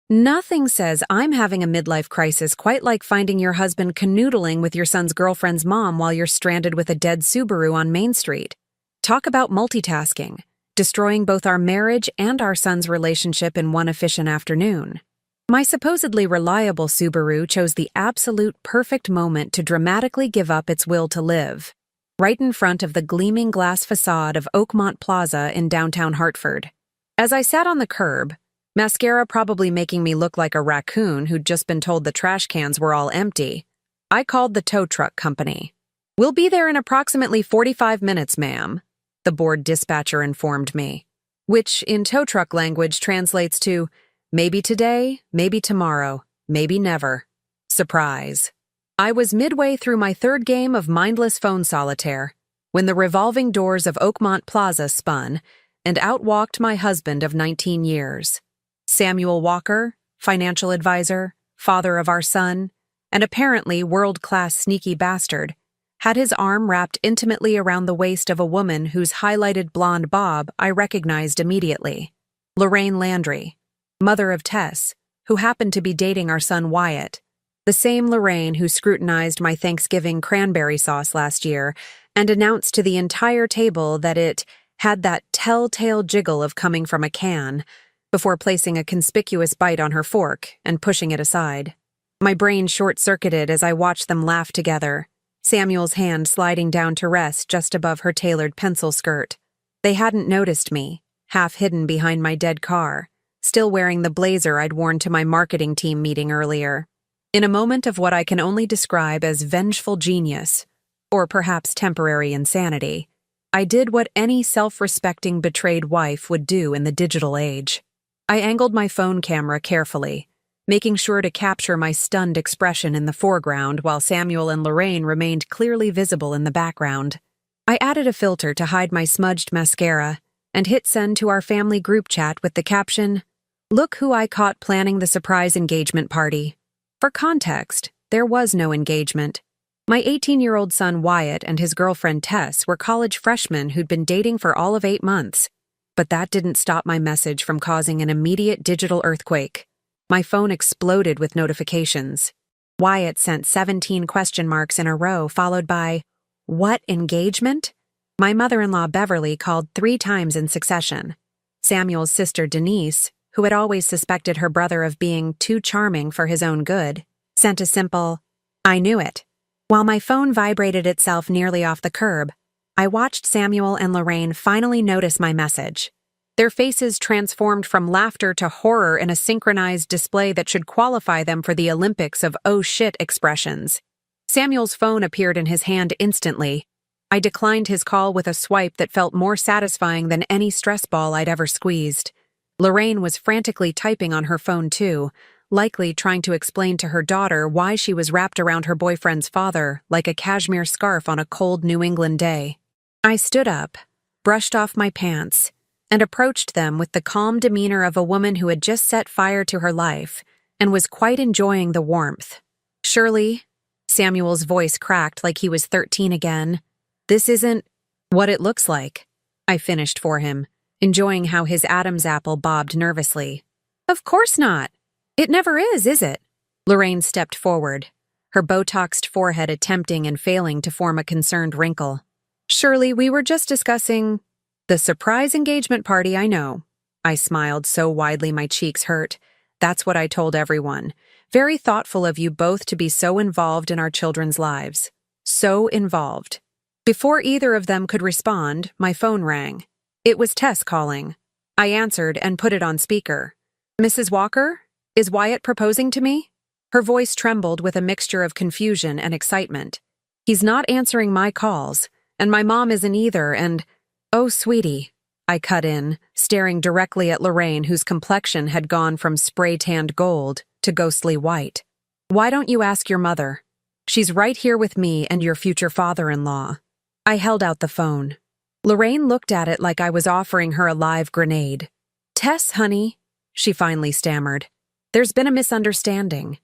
Nothing says I'm having a midlife crisis quite like finding your husband canoodling with your son's girlfriend's mom while you're stranded with a dead Subaru on Main Street. Talk about multitasking, destroying both our marriage and our son's relationship in one efficient afternoon. My supposedly reliable Subaru chose the absolute perfect moment to dramatically give up its will to live, right in front of the gleaming glass facade of Oakmont Plaza in downtown Hartford. As I sat on the curb, mascara probably making me look like a raccoon who'd just been told the trash cans were all empty, I called the tow truck company. "We'll be there in approximately 45 minutes, ma'am," the bored dispatcher informed me, which in tow truck language translates to, maybe today, maybe tomorrow, maybe never. Surprise. I was midway through my third game of mindless phone solitaire when the revolving doors of Oakmont Plaza spun, and out walked my husband of 19 years. Samuel Walker, financial advisor, father of our son, and apparently world-class sneaky bastard, had his arm wrapped intimately around the waist of a woman whose highlighted blonde bob I recognized immediately. Lorraine Landry, mother of Tess, who happened to be dating our son Wyatt, the same Lorraine who scrutinized my Thanksgiving cranberry sauce last year and announced to the entire table that it had that telltale jiggle of coming from a can, before placing a conspicuous bite on her fork and pushing it aside. My brain short-circuited as I watched them laugh together, Samuel's hand sliding down to rest just above her tailored pencil skirt. They hadn't noticed me, half hidden behind my dead car, still wearing the blazer I'd worn to my marketing team meeting earlier. In a moment of what I can only describe as vengeful genius, or perhaps temporary insanity, I did what any self-respecting betrayed wife would do in the digital age. I angled my phone camera carefully, making sure to capture my stunned expression in the foreground while Samuel and Lorraine remained clearly visible in the background. I added a filter to hide my smudged mascara and hit send to our family group chat with the caption, "Look who I caught planning the surprise engagement party." For context, there was no engagement. My 18-year-old son Wyatt and his girlfriend Tess were college freshmen who'd been dating for all of 8 months. But that didn't stop my message from causing an immediate digital earthquake. My phone exploded with notifications. Wyatt sent 17 question marks in a row, followed by, "What engagement?" My mother-in-law Beverly called 3 times in succession. Samuel's sister Denise, who had always suspected her brother of being too charming for his own good, sent a simple, "I knew it." While my phone vibrated itself nearly off the curb, I watched Samuel and Lorraine finally notice my message. Their faces transformed from laughter to horror in a synchronized display that should qualify them for the Olympics of "oh shit" expressions. Samuel's phone appeared in his hand instantly. I declined his call with a swipe that felt more satisfying than any stress ball I'd ever squeezed. Lorraine was frantically typing on her phone too, likely trying to explain to her daughter why she was wrapped around her boyfriend's father like a cashmere scarf on a cold New England day. I stood up, brushed off my pants, and approached them with the calm demeanor of a woman who had just set fire to her life and was quite enjoying the warmth. "Shirley," Samuel's voice cracked like he was 13 again, "this isn't what it looks like," I finished for him, enjoying how his Adam's apple bobbed nervously. "Of course not. It never is it?" Lorraine stepped forward, her Botoxed forehead attempting and failing to form a concerned wrinkle. "Shirley, we were just discussing the surprise engagement party, I know." I smiled so widely my cheeks hurt. "That's what I told everyone. Very thoughtful of you both to be so involved in our children's lives. So involved." Before either of them could respond, my phone rang. It was Tess calling. I answered and put it on speaker. "Mrs. Walker, is Wyatt proposing to me?" Her voice trembled with a mixture of confusion and excitement. "He's not answering my calls. And my mom isn't either, and—" "Oh, sweetie," I cut in, staring directly at Lorraine, whose complexion had gone from spray-tanned gold to ghostly white. "Why don't you ask your mother? She's right here with me and your future father-in-law." I held out the phone. Lorraine looked at it like I was offering her a live grenade. "Tess, honey," she finally stammered, "there's been a misunderstanding."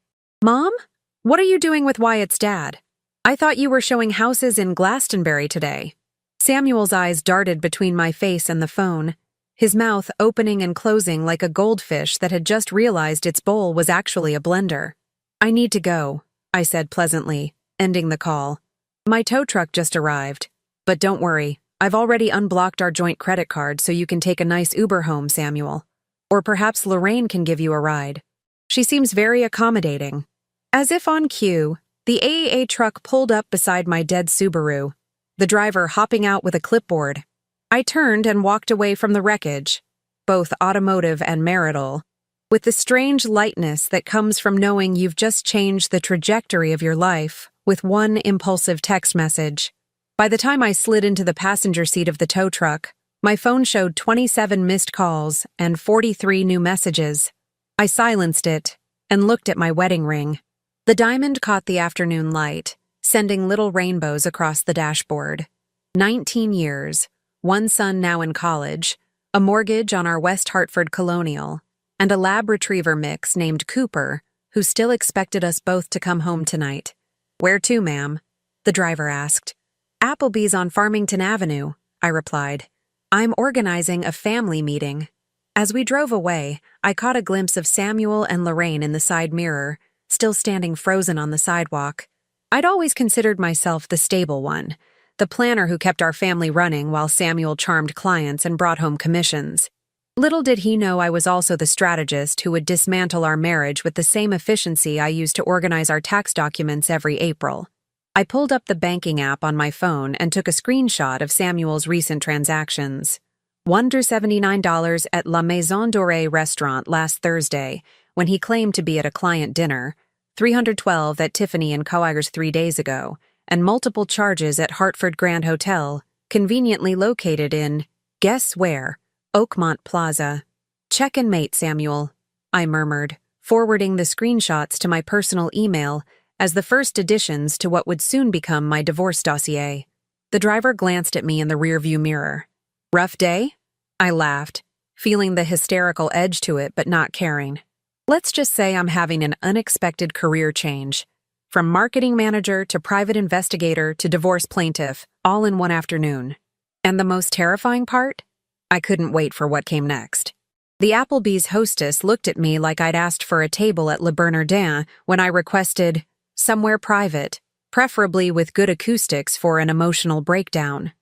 "Mom? What are you doing with Wyatt's dad? I thought you were showing houses in Glastonbury today." Samuel's eyes darted between my face and the phone, his mouth opening and closing like a goldfish that had just realized its bowl was actually a blender. "I need to go," I said pleasantly, ending the call. "My tow truck just arrived. But don't worry, I've already unblocked our joint credit card so you can take a nice Uber home, Samuel. Or perhaps Lorraine can give you a ride. She seems very accommodating." As if on cue, the AAA truck pulled up beside my dead Subaru, the driver hopping out with a clipboard. I turned and walked away from the wreckage, both automotive and marital, with the strange lightness that comes from knowing you've just changed the trajectory of your life with one impulsive text message. By the time I slid into the passenger seat of the tow truck, my phone showed 27 missed calls and 43 new messages. I silenced it and looked at my wedding ring. The diamond caught the afternoon light, sending little rainbows across the dashboard. 19 years, one son now in college, a mortgage on our West Hartford Colonial, and a lab retriever mix named Cooper, who still expected us both to come home tonight. "Where to, ma'am?" the driver asked. "Applebee's on Farmington Avenue," I replied. "I'm organizing a family meeting." As we drove away, I caught a glimpse of Samuel and Lorraine in the side mirror, still standing frozen on the sidewalk. I'd always considered myself the stable one, the planner who kept our family running while Samuel charmed clients and brought home commissions. Little did he know I was also the strategist who would dismantle our marriage with the same efficiency I used to organize our tax documents every April. I pulled up the banking app on my phone and took a screenshot of Samuel's recent transactions. $179 at La Maison Dorée restaurant last Thursday, when he claimed to be at a client dinner, $312 at Tiffany & Co.'s 3 days ago, and multiple charges at Hartford Grand Hotel, conveniently located in, guess where, Oakmont Plaza. "Check and mate, Samuel," I murmured, forwarding the screenshots to my personal email as the first additions to what would soon become my divorce dossier. The driver glanced at me in the rearview mirror. "Rough day?" I laughed, feeling the hysterical edge to it but not caring. "Let's just say I'm having an unexpected career change. From marketing manager to private investigator to divorce plaintiff, all in one afternoon. And the most terrifying part? I couldn't wait for what came next. The Applebee's hostess looked at me like I'd asked for a table at Le Bernardin when I requested somewhere private, preferably with good acoustics for an emotional breakdown.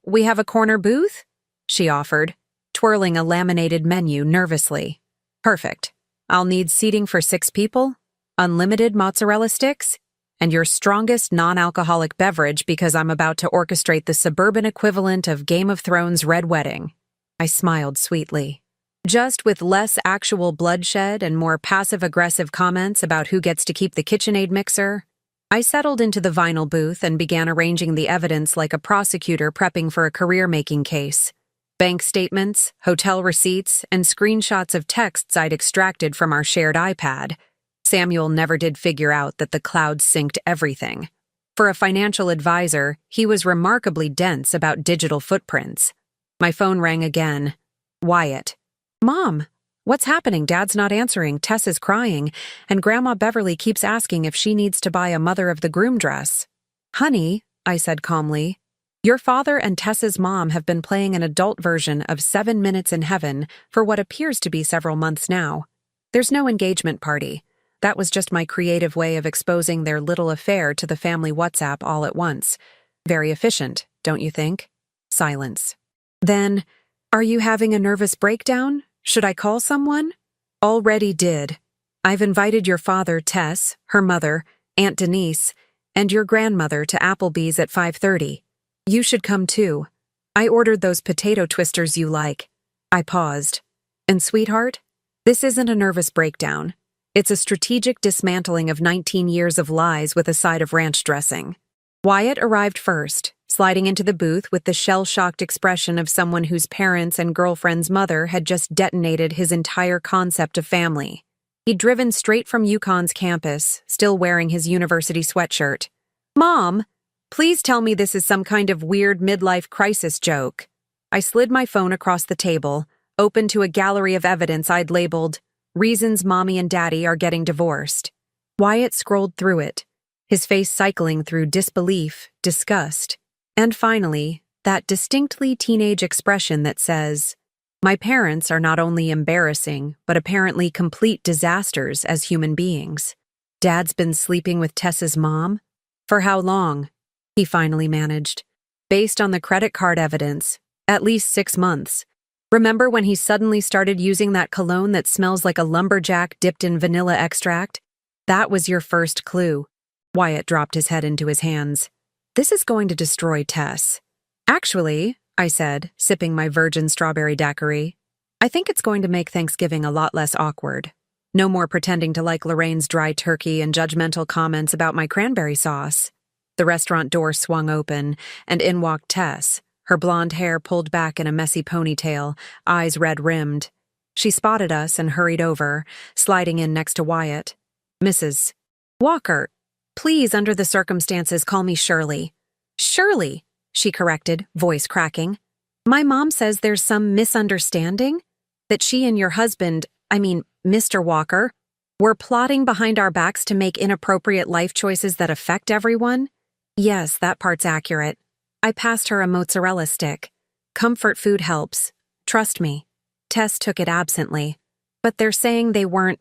We have a corner booth?" she offered, twirling a laminated menu nervously. "Perfect. I'll need seating for 6 people, unlimited mozzarella sticks, and your strongest non-alcoholic beverage because I'm about to orchestrate the suburban equivalent of Game of Thrones' Red Wedding." I smiled sweetly. Just with less actual bloodshed and more passive-aggressive comments about who gets to keep the KitchenAid mixer, I settled into the vinyl booth and began arranging the evidence like a prosecutor prepping for a career-making case. Bank statements, hotel receipts, and screenshots of texts I'd extracted from our shared iPad. Samuel never did figure out that the cloud synced everything. For a financial advisor, he was remarkably dense about digital footprints. My phone rang again. Wyatt. "Mom, what's happening? Dad's not answering, Tess is crying, and Grandma Beverly keeps asking if she needs to buy a mother of the groom dress." "Honey," I said calmly, "your father and Tess's mom have been playing an adult version of 7 Minutes in Heaven for what appears to be several months now. There's no engagement party. That was just my creative way of exposing their little affair to the family WhatsApp all at once. Very efficient, don't you think?" Silence. "Then, are you having a nervous breakdown? Should I call someone?" "Already did. I've invited your father, Tess, her mother, Aunt Denise, and your grandmother to Applebee's at 5:30. You should come too. I ordered those potato twisters you like." I paused. "And sweetheart, this isn't a nervous breakdown. It's a strategic dismantling of 19 years of lies with a side of ranch dressing." Wyatt arrived first, sliding into the booth with the shell-shocked expression of someone whose parents and girlfriend's mother had just detonated his entire concept of family. He'd driven straight from UConn's campus, still wearing his university sweatshirt. "Mom, please tell me this is some kind of weird midlife crisis joke." I slid my phone across the table, open to a gallery of evidence I'd labeled, "Reasons Mommy and Daddy Are Getting Divorced." Wyatt scrolled through it, his face cycling through disbelief, disgust, and finally, that distinctly teenage expression that says, My parents are not only embarrassing, but apparently complete disasters as human beings. Dad's been sleeping with Tess's mom? For how long? He finally managed. Based on the credit card evidence, at least 6 months. Remember when he suddenly started using that cologne that smells like a lumberjack dipped in vanilla extract? That was your first clue. Wyatt dropped his head into his hands. This is going to destroy Tess. Actually, I said, sipping my virgin strawberry daiquiri, I think it's going to make Thanksgiving a lot less awkward. No more pretending to like Lorraine's dry turkey and judgmental comments about my cranberry sauce. The restaurant door swung open, and in walked Tess, her blonde hair pulled back in a messy ponytail, eyes red-rimmed. She spotted us and hurried over, sliding in next to Wyatt. Mrs. Walker, please, under the circumstances, call me Shirley. Shirley, she corrected, voice cracking. My mom says there's some misunderstanding? That she and your husband, Mr. Walker, were plotting behind our backs to make inappropriate life choices that affect everyone? Yes, that part's accurate. I passed her a mozzarella stick. Comfort food helps. Trust me. Tess took it absently. But they're saying they weren't,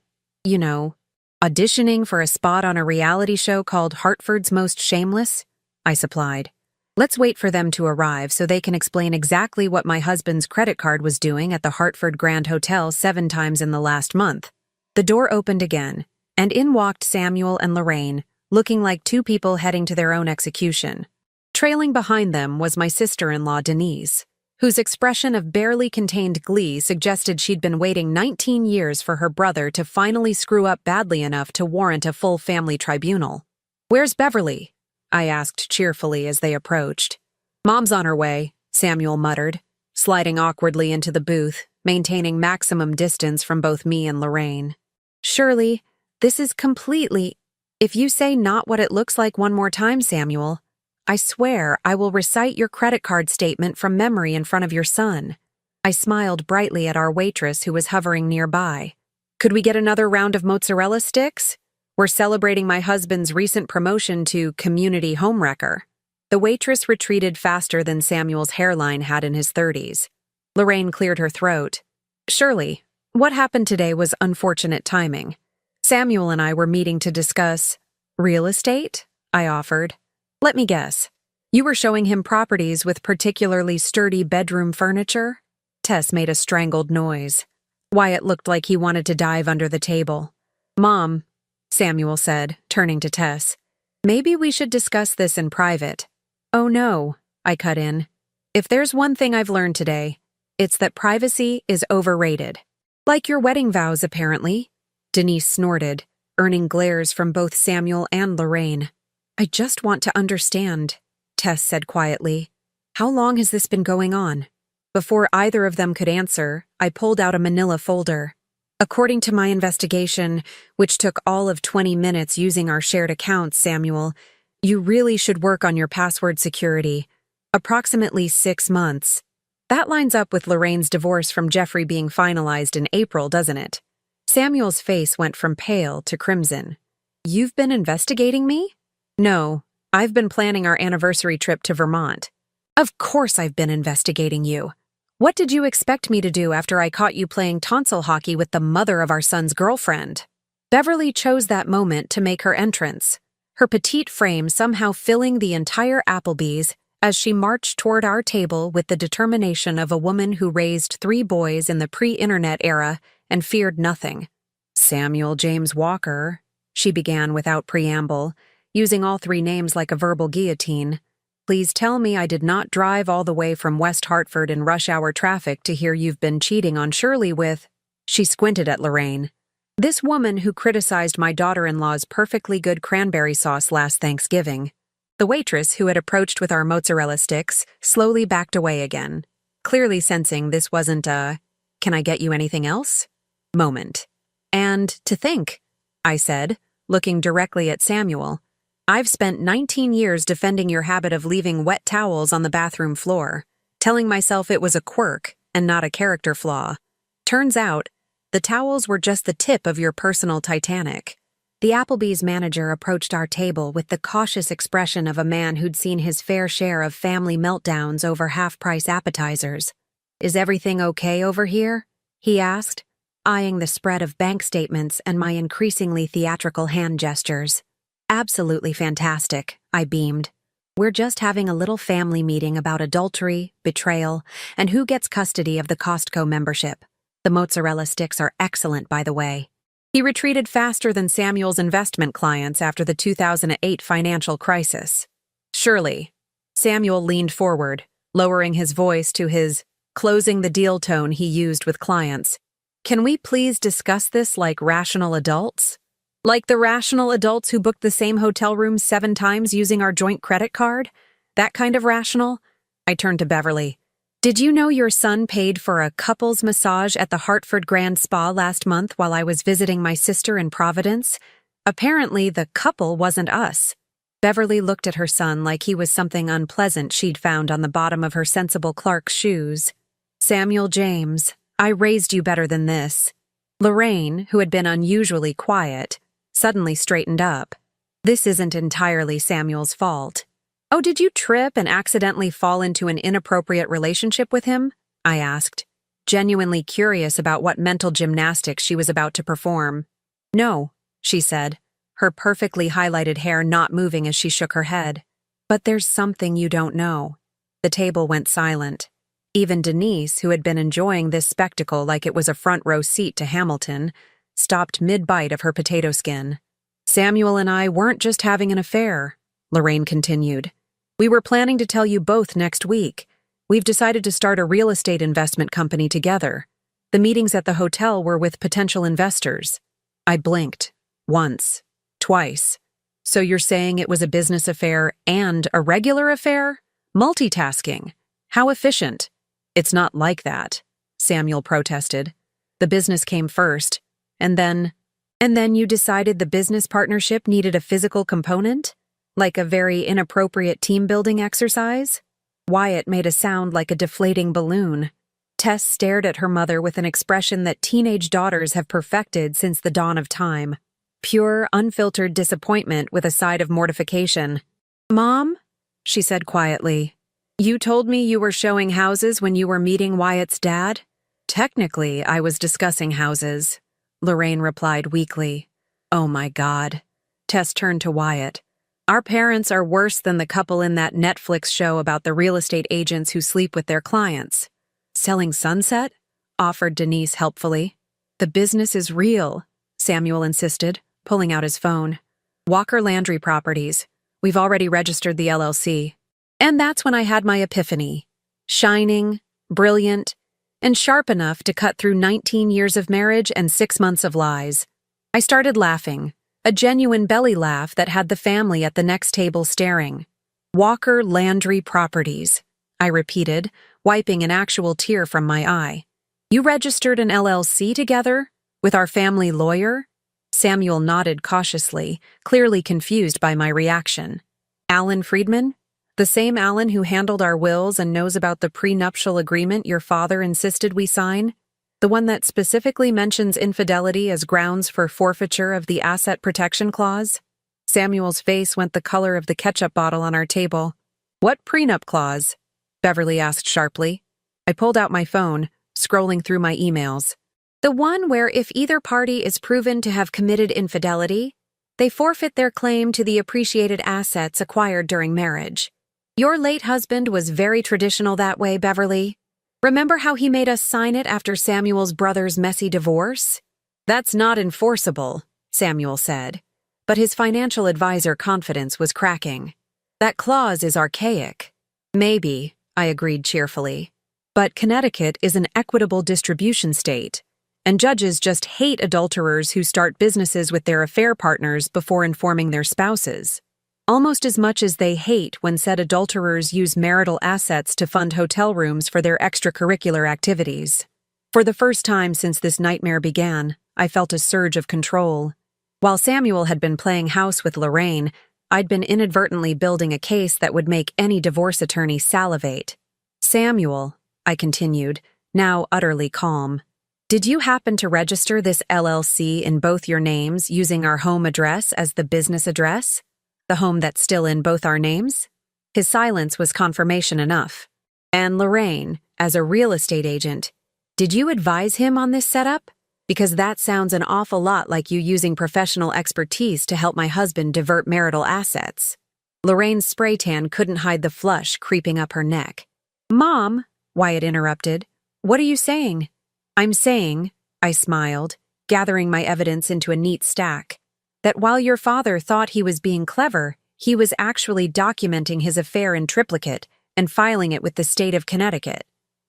auditioning for a spot on a reality show called Hartford's Most Shameless? I supplied. Let's wait for them to arrive so they can explain exactly what my husband's credit card was doing at the Hartford Grand Hotel 7 times in the last month. The door opened again, and in walked Samuel and Lorraine, looking like 2 people heading to their own execution. Trailing behind them was my sister-in-law Denise, whose expression of barely contained glee suggested she'd been waiting 19 years for her brother to finally screw up badly enough to warrant a full family tribunal. "Where's Beverly?" I asked cheerfully as they approached. "Mom's on her way," Samuel muttered, sliding awkwardly into the booth, maintaining maximum distance from both me and Lorraine. "Shirley, this is completely— If you say not what it looks like one more time, Samuel, I swear I will recite your credit card statement from memory in front of your son." I smiled brightly at our waitress who was hovering nearby. "Could we get another round of mozzarella sticks? We're celebrating my husband's recent promotion to community homewrecker." The waitress retreated faster than Samuel's hairline had in his 30s. Lorraine cleared her throat. "Shirley, what happened today was unfortunate timing. Samuel and I were meeting to discuss real estate," I offered. "Let me guess. You were showing him properties with particularly sturdy bedroom furniture?" Tess made a strangled noise. Wyatt looked like he wanted to dive under the table. "Mom," Samuel said, turning to Tess, "maybe we should discuss this in private." "Oh no," I cut in. "If there's one thing I've learned today, it's that privacy is overrated. Like your wedding vows, apparently." Denise snorted, earning glares from both Samuel and Lorraine. "I just want to understand," Tess said quietly. "How long has this been going on?" Before either of them could answer, I pulled out a manila folder. "According to my investigation, which took all of 20 minutes using our shared accounts, Samuel, you really should work on your password security. Approximately 6 months. That lines up with Lorraine's divorce from Jeffrey being finalized in April, doesn't it?" Samuel's face went from pale to crimson. "You've been investigating me?" "No, I've been planning our anniversary trip to Vermont." "Of course I've been investigating you. What did you expect me to do after I caught you playing tonsil hockey with the mother of our son's girlfriend?" Beverly chose that moment to make her entrance, her petite frame somehow filling the entire Applebee's as she marched toward our table with the determination of a woman who raised 3 boys in the pre-internet era and feared nothing. "Samuel James Walker," she began without preamble, using all 3 names like a verbal guillotine. "Please tell me I did not drive all the way from West Hartford in rush hour traffic to hear you've been cheating on Shirley with—" She squinted at Lorraine. "This woman who criticized my daughter-in-law's perfectly good cranberry sauce last Thanksgiving." The waitress, who had approached with our mozzarella sticks, slowly backed away again, clearly sensing this wasn't a "can I get you anything else?" moment. "And to think," I said, looking directly at Samuel, "I've spent 19 years defending your habit of leaving wet towels on the bathroom floor, telling myself it was a quirk and not a character flaw. Turns out, the towels were just the tip of your personal Titanic." The Applebee's manager approached our table with the cautious expression of a man who'd seen his fair share of family meltdowns over half-price appetizers. Is everything okay over here? He asked, eyeing the spread of bank statements and my increasingly theatrical hand gestures. Absolutely fantastic, I beamed. We're just having a little family meeting about adultery, betrayal, and who gets custody of the Costco membership. The mozzarella sticks are excellent, by the way. He retreated faster than Samuel's investment clients after the 2008 financial crisis. Surely. Samuel leaned forward, lowering his voice to his closing the deal tone he used with clients. Can we please discuss this like rational adults? Like the rational adults who booked the same hotel room 7 times using our joint credit card? That kind of rational? I turned to Beverly. Did you know your son paid for a couple's massage at the Hartford Grand Spa last month while I was visiting my sister in Providence? Apparently, the couple wasn't us. Beverly looked at her son like he was something unpleasant she'd found on the bottom of her sensible Clark's shoes. Samuel James, I raised you better than this. Lorraine, who had been unusually quiet, suddenly straightened up. This isn't entirely Samuel's fault. Oh, did you trip and accidentally fall into an inappropriate relationship with him? I asked, genuinely curious about what mental gymnastics she was about to perform. No, she said, her perfectly highlighted hair not moving as she shook her head. But there's something you don't know. The table went silent. Even Denise, who had been enjoying this spectacle like it was a front row seat to Hamilton, stopped mid-bite of her potato skin. Samuel and I weren't just having an affair, Lorraine continued. We were planning to tell you both next week. We've decided to start a real estate investment company together. The meetings at the hotel were with potential investors. I blinked. Once. Twice. So you're saying it was a business affair and a regular affair? Multitasking. How efficient. It's not like that, Samuel protested. The business came first, and then you decided the business partnership needed a physical component? Like a very inappropriate team-building exercise? Wyatt made a sound like a deflating balloon. Tess stared at her mother with an expression that teenage daughters have perfected since the dawn of time. Pure, unfiltered disappointment with a side of mortification. Mom? She said quietly. You told me you were showing houses when you were meeting Wyatt's dad? Technically, I was discussing houses, Lorraine replied weakly. Oh my God. Tess turned to Wyatt. Our parents are worse than the couple in that Netflix show about the real estate agents who sleep with their clients. Selling Sunset? Offered Denise helpfully. The business is real, Samuel insisted, pulling out his phone. Walker Landry Properties. We've already registered the LLC. And that's when I had my epiphany. Shining, brilliant, and sharp enough to cut through 19 years of marriage and 6 months of lies. I started laughing. A genuine belly laugh that had the family at the next table staring. Walker Landry Properties, I repeated, wiping an actual tear from my eye. You registered an LLC together? With our family lawyer? Samuel nodded cautiously, clearly confused by my reaction. Alan Friedman? The same Alan who handled our wills and knows about the prenuptial agreement your father insisted we sign? The one that specifically mentions infidelity as grounds for forfeiture of the asset protection clause? Samuel's face went the color of the ketchup bottle on our table. What prenup clause? Beverly asked sharply. I pulled out my phone, scrolling through my emails. The one where if either party is proven to have committed infidelity, they forfeit their claim to the appreciated assets acquired during marriage. Your late husband was very traditional that way, Beverly. Remember how he made us sign it after Samuel's brother's messy divorce? That's not enforceable, Samuel said. But his financial advisor confidence was cracking. That clause is archaic. Maybe, I agreed cheerfully. But Connecticut is an equitable distribution state, and judges just hate adulterers who start businesses with their affair partners before informing their spouses. Almost as much as they hate when said adulterers use marital assets to fund hotel rooms for their extracurricular activities. For the first time since this nightmare began, I felt a surge of control. While Samuel had been playing house with Lorraine, I'd been inadvertently building a case that would make any divorce attorney salivate. Samuel, I continued, now utterly calm, did you happen to register this LLC in both your names using our home address as the business address? The home that's still in both our names? His silence was confirmation enough. And Lorraine, as a real estate agent, did you advise him on this setup? Because that sounds an awful lot like you using professional expertise to help my husband divert marital assets. Lorraine's spray tan couldn't hide the flush creeping up her neck. Mom, Wyatt interrupted, what are you saying? I'm saying, I smiled, gathering my evidence into a neat stack, that while your father thought he was being clever, he was actually documenting his affair in triplicate and filing it with the state of Connecticut.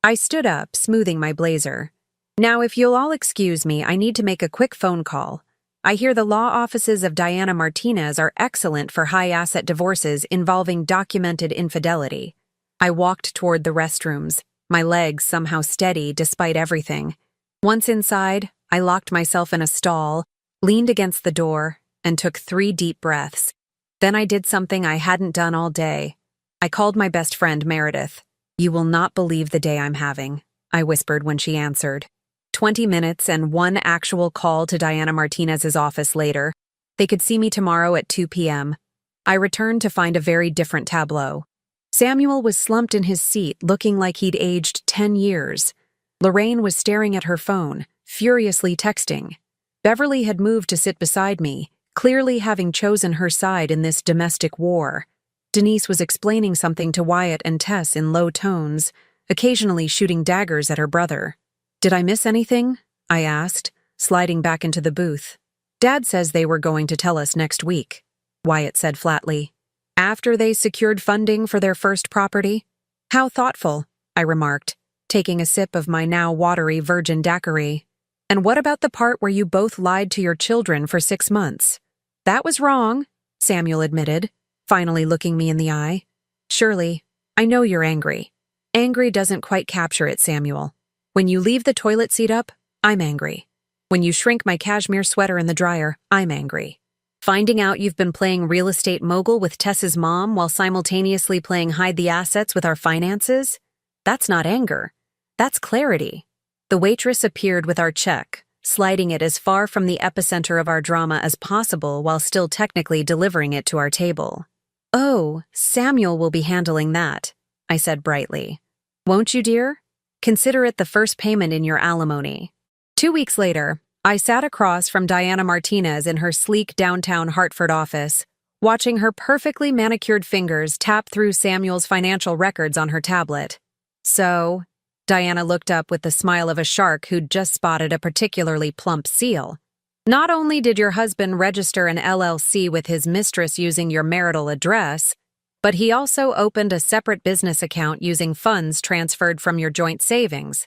I stood up, smoothing my blazer. Now, if you'll all excuse me, I need to make a quick phone call. I hear the law offices of Diana Martinez are excellent for high-asset divorces involving documented infidelity. I walked toward the restrooms, my legs somehow steady despite everything. Once inside, I locked myself in a stall, leaned against the door, and took 3 deep breaths. Then I did something I hadn't done all day. I called my best friend, Meredith. You will not believe the day I'm having, I whispered when she answered. 20 minutes and 1 actual call to Diana Martinez's office later. They could see me tomorrow at 2 p.m. I returned to find a very different tableau. Samuel was slumped in his seat, looking like he'd aged 10 years. Lorraine was staring at her phone, furiously texting. Beverly had moved to sit beside me, clearly having chosen her side in this domestic war. Denise was explaining something to Wyatt and Tess in low tones, occasionally shooting daggers at her brother. Did I miss anything? I asked, sliding back into the booth. Dad says they were going to tell us next week, Wyatt said flatly. After they secured funding for their first property? How thoughtful, I remarked, taking a sip of my now watery virgin daiquiri. And what about the part where you both lied to your children for 6 months? That was wrong, Samuel admitted, finally looking me in the eye. Surely, I know you're angry. Angry doesn't quite capture it, Samuel. When you leave the toilet seat up, I'm angry. When you shrink my cashmere sweater in the dryer, I'm angry. Finding out you've been playing real estate mogul with Tess's mom while simultaneously playing hide the assets with our finances? That's not anger. That's clarity. The waitress appeared with our check, sliding it as far from the epicenter of our drama as possible while still technically delivering it to our table. Oh, Samuel will be handling that, I said brightly. Won't you, dear? Consider it the first payment in your alimony. 2 weeks later, I sat across from Diana Martinez in her sleek downtown Hartford office, watching her perfectly manicured fingers tap through Samuel's financial records on her tablet. So, Diana looked up with the smile of a shark who'd just spotted a particularly plump seal. Not only did your husband register an LLC with his mistress using your marital address, but he also opened a separate business account using funds transferred from your joint savings.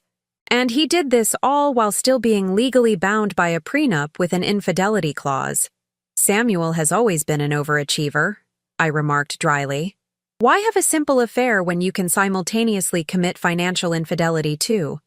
And he did this all while still being legally bound by a prenup with an infidelity clause. Samuel has always been an overachiever, I remarked dryly. Why have a simple affair when you can simultaneously commit financial infidelity too?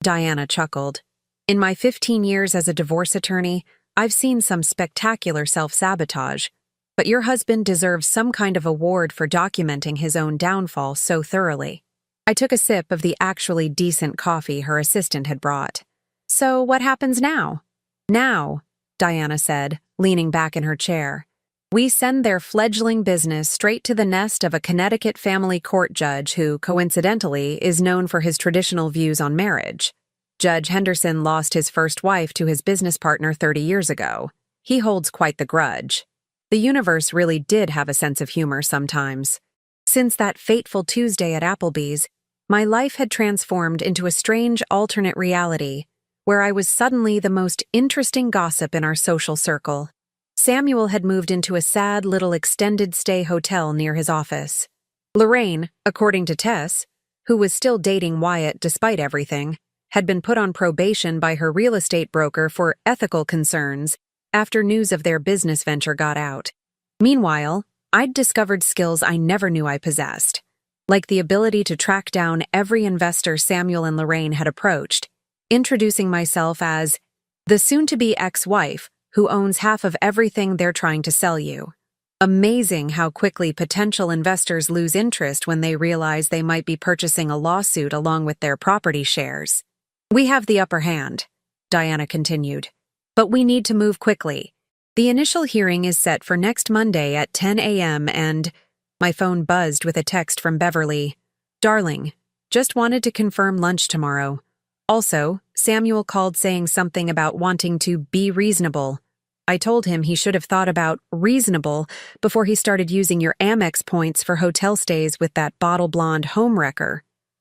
Diana chuckled. In my 15 years as a divorce attorney, I've seen some spectacular self-sabotage, but your husband deserves some kind of award for documenting his own downfall so thoroughly. I took a sip of the actually decent coffee her assistant had brought. So what happens now? Now, Diana said, leaning back in her chair. We send their fledgling business straight to the nest of a Connecticut family court judge who, coincidentally, is known for his traditional views on marriage. Judge Henderson lost his first wife to his business partner 30 years ago. He holds quite the grudge. The universe really did have a sense of humor sometimes. Since that fateful Tuesday at Applebee's, my life had transformed into a strange alternate reality, where I was suddenly the most interesting gossip in our social circle. Samuel had moved into a sad little extended-stay hotel near his office. Lorraine, according to Tess, who was still dating Wyatt despite everything, had been put on probation by her real estate broker for ethical concerns after news of their business venture got out. Meanwhile, I'd discovered skills I never knew I possessed, like the ability to track down every investor Samuel and Lorraine had approached, introducing myself as the soon-to-be ex-wife who owns half of everything they're trying to sell you. Amazing how quickly potential investors lose interest when they realize they might be purchasing a lawsuit along with their property shares. We have the upper hand, Diana continued, but we need to move quickly. The initial hearing is set for next Monday at 10 a.m. and... My phone buzzed with a text from Beverly. Darling, Just wanted to confirm lunch tomorrow. Also, Samuel called saying something about wanting to be reasonable. I told him he should have thought about reasonable before he started using your Amex points for hotel stays with that bottle blonde homewrecker.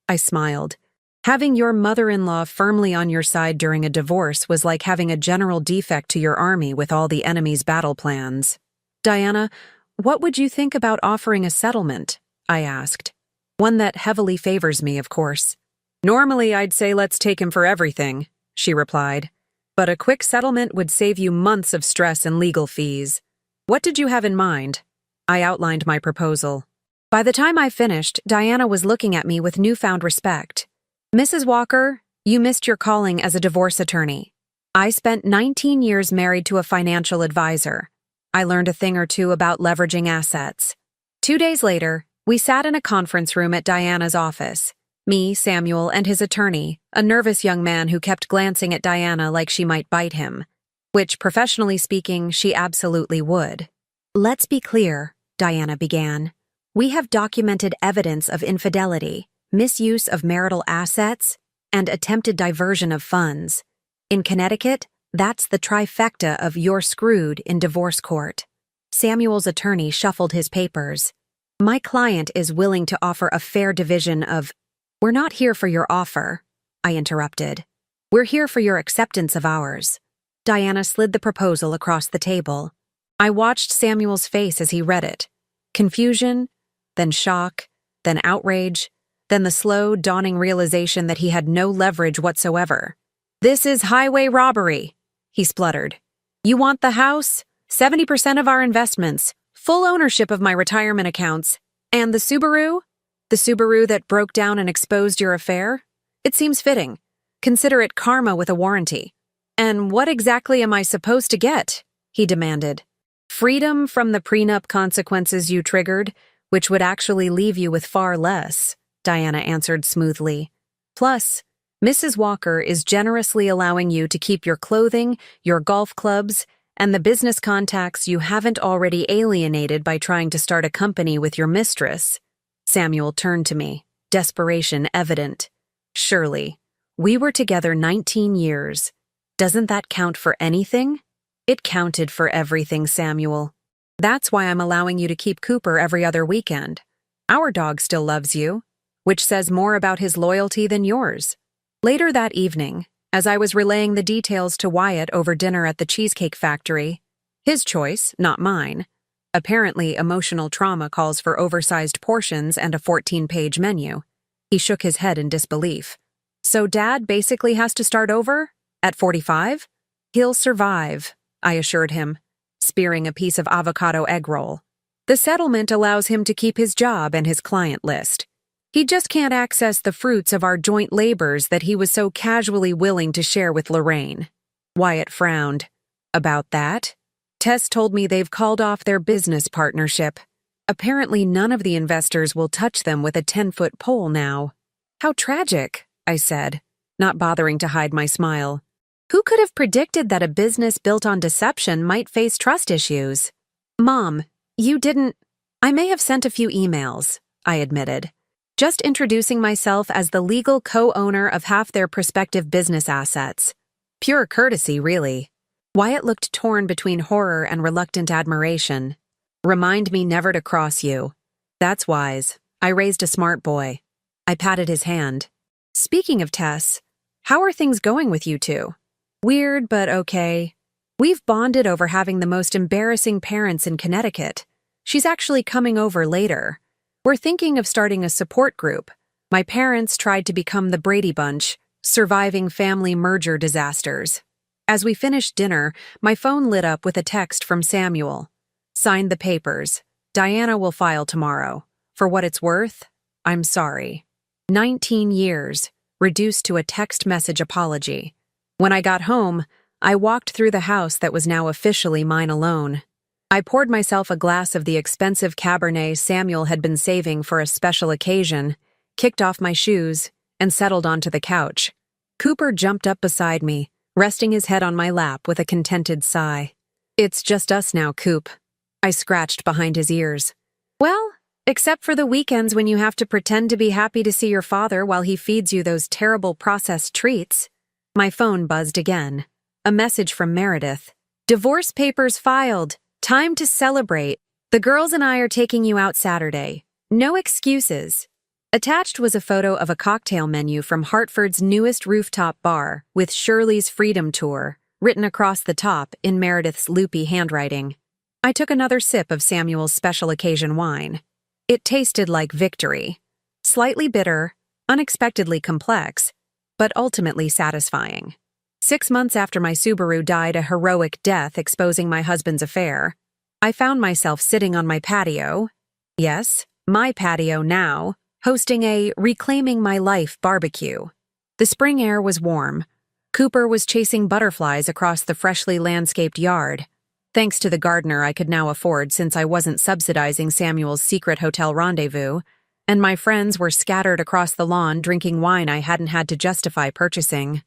I smiled. Having your mother-in-law firmly on your side during a divorce was like having a general defect to your army with all the enemy's battle plans. Diana, what would you think about offering a settlement? I asked. One that heavily favors me, of course. Normally, I'd say let's take him for everything, she replied. But a quick settlement would save you months of stress and legal fees. What did you have in mind? I outlined my proposal. By the time I finished, Diana was looking at me with newfound respect. Mrs. Walker, you missed your calling as a divorce attorney. I spent 19 years married to a financial advisor. I learned a thing or two about leveraging assets. 2 days later, we sat in a conference room at Diana's office. Me, Samuel, and his attorney, a nervous young man who kept glancing at Diana like she might bite him. Which, professionally speaking, she absolutely would. Let's be clear, Diana began. We have documented evidence of infidelity, misuse of marital assets, and attempted diversion of funds. In Connecticut, that's the trifecta of you're screwed in divorce court. Samuel's attorney shuffled his papers. My client is willing to offer a fair division of... We're not here for your offer, I interrupted. We're here for your acceptance of ours. Diana slid the proposal across the table. I watched Samuel's face as he read it. Confusion, then shock, then outrage, then the slow, dawning realization that he had no leverage whatsoever. This is highway robbery, he spluttered. You want the house, 70% of our investments, full ownership of my retirement accounts, and the Subaru? The Subaru that broke down and exposed your affair? It seems fitting. Consider it karma with a warranty. And what exactly am I supposed to get? He demanded. Freedom from the prenup consequences you triggered, which would actually leave you with far less, Diana answered smoothly. Plus, Mrs. Walker is generously allowing you to keep your clothing, your golf clubs, and the business contacts you haven't already alienated by trying to start a company with your mistress. Samuel turned to me, desperation evident. Surely, we were together 19 years. Doesn't that count for anything? It counted for everything, Samuel. That's why I'm allowing you to keep Cooper every other weekend. Our dog still loves you, which says more about his loyalty than yours. Later that evening, as I was relaying the details to Wyatt over dinner at the Cheesecake Factory, his choice, not mine. Apparently, emotional trauma calls for oversized portions and a 14-page menu. He shook his head in disbelief. So Dad basically has to start over? At 45? He'll survive, I assured him, spearing a piece of avocado egg roll. The settlement allows him to keep his job and his client list. He just can't access the fruits of our joint labors that he was so casually willing to share with Lorraine. Wyatt frowned. About that? Tess told me they've called off their business partnership. Apparently none of the investors will touch them with a 10-foot pole now. How tragic, I said, not bothering to hide my smile. Who could have predicted that a business built on deception might face trust issues? Mom, you didn't... I may have sent a few emails, I admitted. Just introducing myself as the legal co-owner of half their prospective business assets. Pure courtesy, really. Wyatt looked torn between horror and reluctant admiration. Remind me never to cross you. That's wise. I raised a smart boy. I patted his hand. Speaking of Tess, how are things going with you two? Weird, but okay. We've bonded over having the most embarrassing parents in Connecticut. She's actually coming over later. We're thinking of starting a support group. My parents tried to become the Brady Bunch, surviving family merger disasters. As we finished dinner, my phone lit up with a text from Samuel. Signed the papers. Diana will file tomorrow. For what it's worth, I'm sorry. 19 years, reduced to a text message apology. When I got home, I walked through the house that was now officially mine alone. I poured myself a glass of the expensive Cabernet Samuel had been saving for a special occasion, kicked off my shoes, and settled onto the couch. Cooper jumped up beside me, resting his head on my lap with a contented sigh. It's just us now, Coop. I scratched behind his ears. Well, Except for the weekends when you have to pretend to be happy to see your father while he feeds you those terrible processed treats. My phone buzzed again. A message from Meredith. Divorce papers filed. Time to celebrate. The girls and I are taking you out Saturday. No excuses. Attached was a photo of a cocktail menu from Hartford's newest rooftop bar with Shirley's Freedom Tour, written across the top in Meredith's loopy handwriting. I took another sip of Samuel's special occasion wine. It tasted like victory. Slightly bitter, unexpectedly complex, but ultimately satisfying. 6 months after my Subaru died a heroic death exposing my husband's affair, I found myself sitting on my patio, yes, my patio now, hosting a Reclaiming My Life barbecue. The spring air was warm. Cooper was chasing butterflies across the freshly landscaped yard, thanks to the gardener I could now afford since I wasn't subsidizing Samuel's secret hotel rendezvous, and my friends were scattered across the lawn drinking wine I hadn't had to justify purchasing.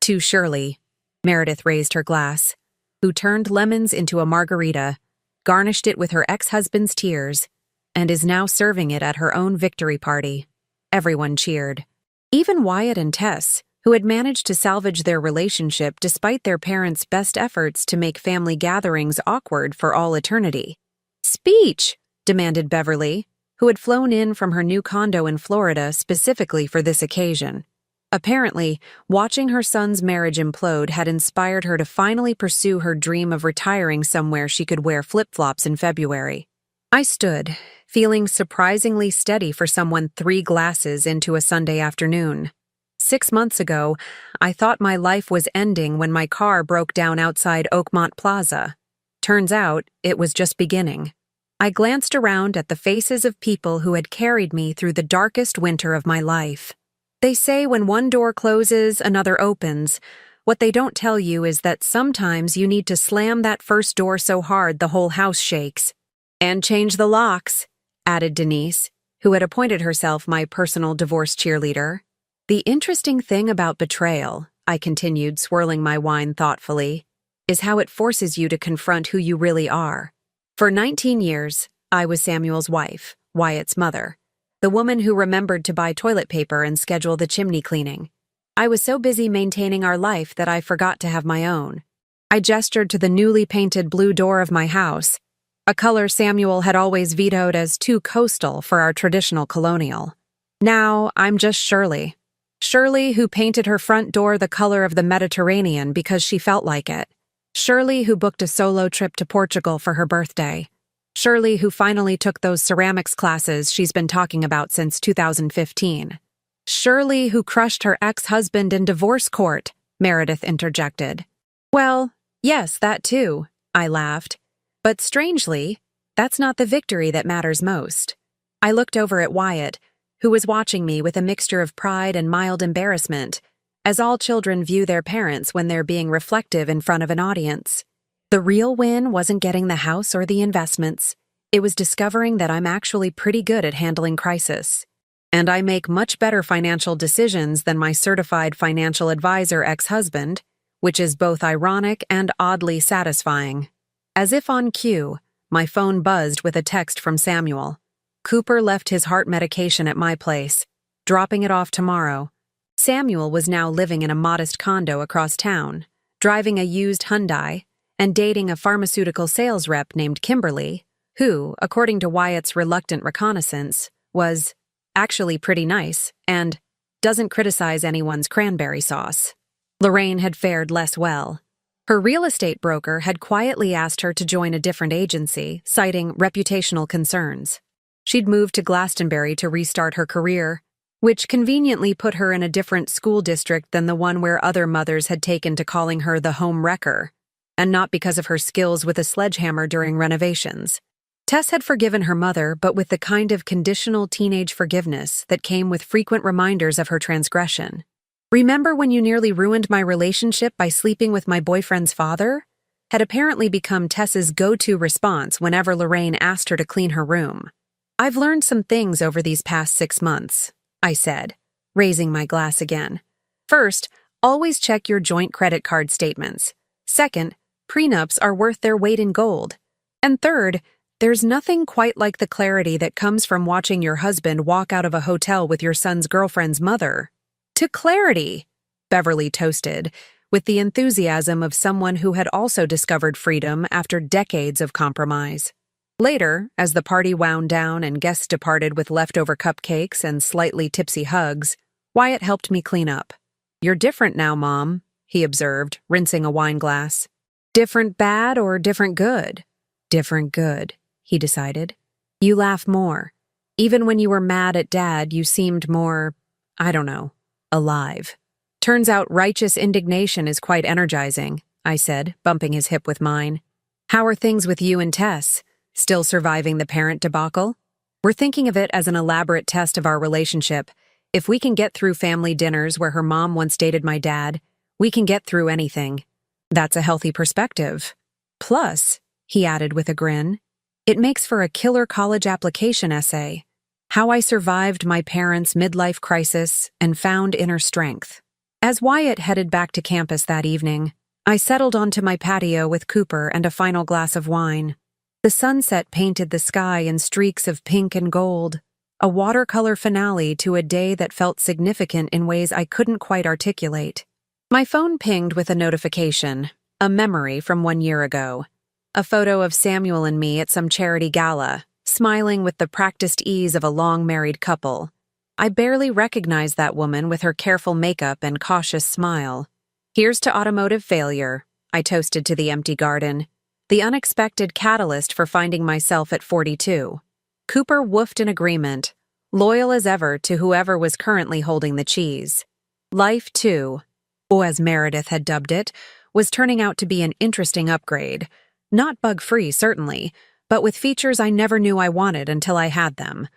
To Shirley, Meredith raised her glass, who turned lemons into a margarita, garnished it with her ex-husband's tears, and is now serving it at her own victory party. Everyone cheered. Even Wyatt and Tess, who had managed to salvage their relationship despite their parents' best efforts to make family gatherings awkward for all eternity. Speech, demanded Beverly, who had flown in from her new condo in Florida specifically for this occasion. Apparently, watching her son's marriage implode had inspired her to finally pursue her dream of retiring somewhere she could wear flip-flops in February. I stood, feeling surprisingly steady for someone 3 glasses into a Sunday afternoon. 6 months ago, I thought my life was ending when my car broke down outside Oakmont Plaza. Turns out, it was just beginning. I glanced around at the faces of people who had carried me through the darkest winter of my life. They say when one door closes, another opens. What they don't tell you is that sometimes you need to slam that first door so hard the whole house shakes. And change the locks, added Denise, who had appointed herself my personal divorce cheerleader. The interesting thing about betrayal, I continued, swirling my wine thoughtfully, is how it forces you to confront who you really are. For 19 years, I was Samuel's wife, Wyatt's mother, the woman who remembered to buy toilet paper and schedule the chimney cleaning. I was so busy maintaining our life that I forgot to have my own. I gestured to the newly painted blue door of my house, a color Samuel had always vetoed as too coastal for our traditional colonial. Now, I'm just Shirley. Shirley, who painted her front door the color of the Mediterranean because she felt like it. Shirley, who booked a solo trip to Portugal for her birthday. Shirley, who finally took those ceramics classes she's been talking about since 2015. Shirley, who crushed her ex-husband in divorce court, Meredith interjected. Well, yes, that too, I laughed. But strangely, that's not the victory that matters most. I looked over at Wyatt, who was watching me with a mixture of pride and mild embarrassment, as all children view their parents when they're being reflective in front of an audience. The real win wasn't getting the house or the investments. It was discovering that I'm actually pretty good at handling crisis. And I make much better financial decisions than my certified financial advisor ex-husband, which is both ironic and oddly satisfying. As if on cue, my phone buzzed with a text from Samuel. Cooper left his heart medication at my place, dropping it off tomorrow. Samuel was now living in a modest condo across town, driving a used Hyundai, and dating a pharmaceutical sales rep named Kimberly, who, according to Wyatt's reluctant reconnaissance, was actually pretty nice and doesn't criticize anyone's cranberry sauce. Lorraine had fared less well. Her real estate broker had quietly asked her to join a different agency, citing reputational concerns. She'd moved to Glastonbury to restart her career, which conveniently put her in a different school district than the one where other mothers had taken to calling her the home wrecker, and not because of her skills with a sledgehammer during renovations. Tess had forgiven her mother, but with the kind of conditional teenage forgiveness that came with frequent reminders of her transgression. Remember when you nearly ruined my relationship by sleeping with my boyfriend's father? Had apparently become Tess's go-to response whenever Lorraine asked her to clean her room. I've learned some things over these past 6 months, I said, raising my glass again. First, always check your joint credit card statements. Second, prenups are worth their weight in gold. And third, There's nothing quite like the clarity that comes from watching your husband walk out of a hotel with your son's girlfriend's mother. To clarity, Beverly toasted, with the enthusiasm of someone who had also discovered freedom after decades of compromise. Later, as the party wound down and guests departed with leftover cupcakes and slightly tipsy hugs, Wyatt helped me clean up. "You're different now, Mom," he observed, rinsing a wine glass. "Different bad or different good?" "Different good," he decided. "You laugh more. Even when you were mad at Dad, you seemed more, I don't know, alive." "Turns out righteous indignation is quite energizing," I said, bumping his hip with mine. "How are things with you and Tess? Still surviving the parent debacle?" "We're thinking of it as an elaborate test of our relationship. If we can get through family dinners where her mom once dated my dad, we can get through anything." "That's a healthy perspective. Plus," he added with a grin, "it makes for a killer college application essay. How I survived my parents' midlife crisis and found inner strength." As Wyatt headed back to campus that evening, I settled onto my patio with Cooper and a final glass of wine. The sunset painted the sky in streaks of pink and gold, a watercolor finale to a day that felt significant in ways I couldn't quite articulate. My phone pinged with a notification, a memory from 1 year ago. A photo of Samuel and me at some charity gala, smiling with the practiced ease of a long-married couple. I barely recognized that woman with her careful makeup and cautious smile. "Here's to automotive failure," I toasted to the empty garden, the unexpected catalyst for finding myself at 42. Cooper woofed in agreement, loyal as ever to whoever was currently holding the cheese. Life, too, or as Meredith had dubbed it, was turning out to be an interesting upgrade. Not bug-free, certainly, but with features I never knew I wanted until I had them.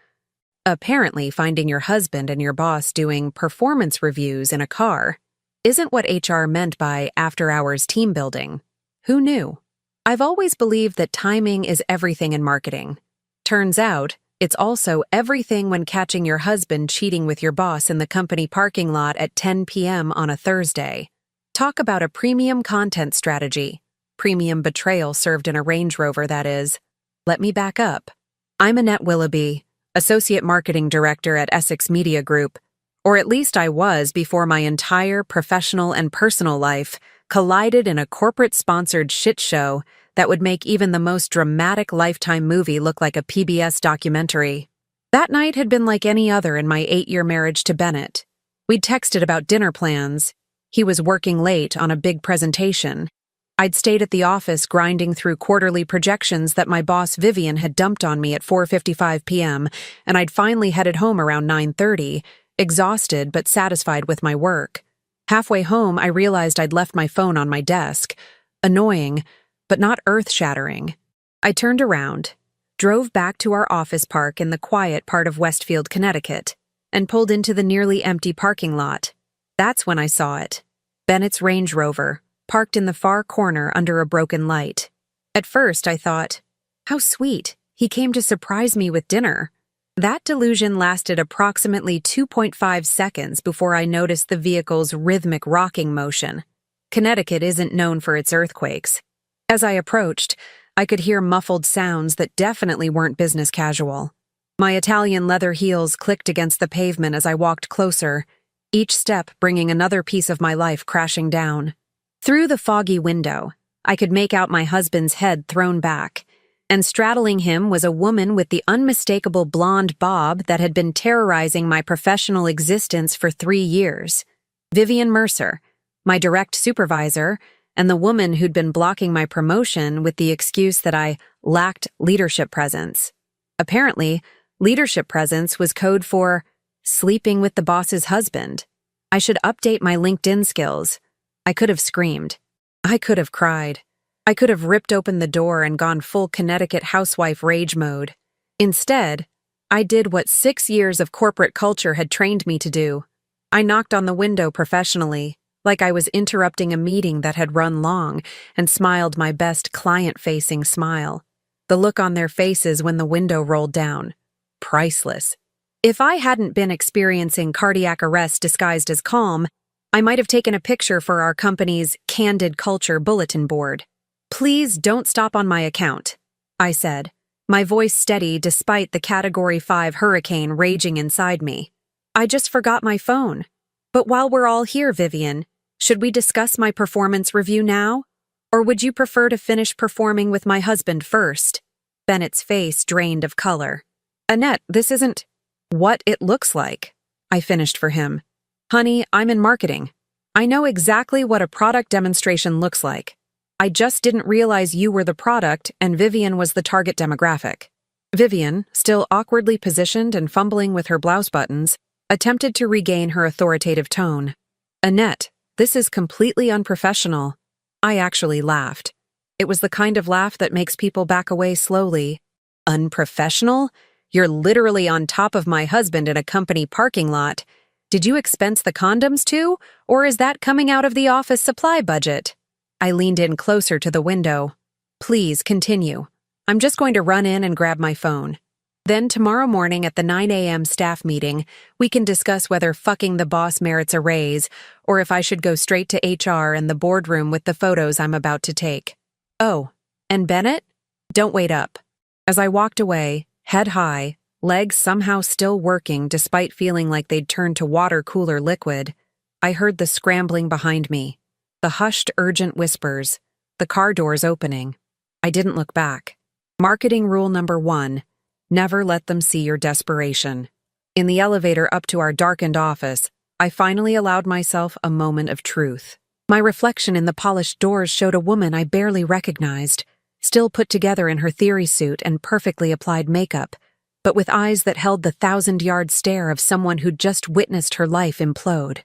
Apparently, finding your husband and your boss doing performance reviews in a car isn't what HR meant by after-hours team building. Who knew? I've always believed that timing is everything in marketing. Turns out, it's also everything when catching your husband cheating with your boss in the company parking lot at 10 p.m. on a Thursday. Talk about a premium content strategy. Premium betrayal served in a Range Rover, that is. Let me back up. I'm Annette Willoughby, Associate Marketing Director at Essex Media Group, or at least I was before my entire professional and personal life collided in a corporate-sponsored shit show that would make even the most dramatic Lifetime movie look like a PBS documentary. That night had been like any other in my 8-year marriage to Bennett. We'd texted about dinner plans. He was working late on a big presentation. I'd stayed at the office grinding through quarterly projections that my boss Vivian had dumped on me at 4:55 p.m., and I'd finally headed home around 9:30, exhausted but satisfied with my work. Halfway home, I realized I'd left my phone on my desk. Annoying, but not earth-shattering. I turned around, drove back to our office park in the quiet part of Westfield, Connecticut, and pulled into the nearly empty parking lot. That's when I saw it. Bennett's Range Rover, parked in the far corner under a broken light. At first, I thought, how sweet, he came to surprise me with dinner. That delusion lasted approximately 2.5 seconds before I noticed the vehicle's rhythmic rocking motion. Connecticut isn't known for its earthquakes. As I approached, I could hear muffled sounds that definitely weren't business casual. My Italian leather heels clicked against the pavement as I walked closer, each step bringing another piece of my life crashing down. Through the foggy window, I could make out my husband's head thrown back, and straddling him was a woman with the unmistakable blonde bob that had been terrorizing my professional existence for 3 years. Vivian Mercer, my direct supervisor, and the woman who'd been blocking my promotion with the excuse that I lacked leadership presence. Apparently, leadership presence was code for sleeping with the boss's husband. I should update my LinkedIn skills. I could have screamed. I could have cried. I could have ripped open the door and gone full Connecticut housewife rage mode. Instead, I did what 6 years of corporate culture had trained me to do. I knocked on the window professionally, like I was interrupting a meeting that had run long, and smiled my best client-facing smile. The look on their faces when the window rolled down. Priceless. If I hadn't been experiencing cardiac arrest disguised as calm, I might have taken a picture for our company's Candid Culture bulletin board. "Please don't stop on my account," I said, my voice steady despite the Category 5 hurricane raging inside me. I just forgot my phone. But while we're all here, Vivian, should we discuss my performance review now? Or would you prefer to finish performing with my husband first? Bennett's face drained of color. Annette, this isn't what it looks like. I finished for him. Honey, I'm in marketing. I know exactly what a product demonstration looks like. I just didn't realize you were the product and Vivian was the target demographic. Vivian, still awkwardly positioned and fumbling with her blouse buttons, attempted to regain her authoritative tone. Annette, this is completely unprofessional. I actually laughed. It was the kind of laugh that makes people back away slowly. Unprofessional? You're literally on top of my husband in a company parking lot. Did you expense the condoms too, or is that coming out of the office supply budget? I leaned in closer to the window. Please continue. I'm just going to run in and grab my phone. Then tomorrow morning at the 9 a.m. staff meeting, we can discuss whether fucking the boss merits a raise or if I should go straight to HR and the boardroom with the photos I'm about to take. Oh, and Bennett? Don't wait up. As I walked away, head high, legs somehow still working despite feeling like they'd turned to water cooler liquid, I heard the scrambling behind me, the hushed urgent whispers, the car doors opening. I didn't look back. Marketing rule number 1. Never let them see your desperation. In the elevator up to our darkened office, I finally allowed myself a moment of truth. My reflection in the polished doors showed a woman I barely recognized, still put together in her theory suit and perfectly applied makeup, but with eyes that held the 1,000-yard stare of someone who'd just witnessed her life implode.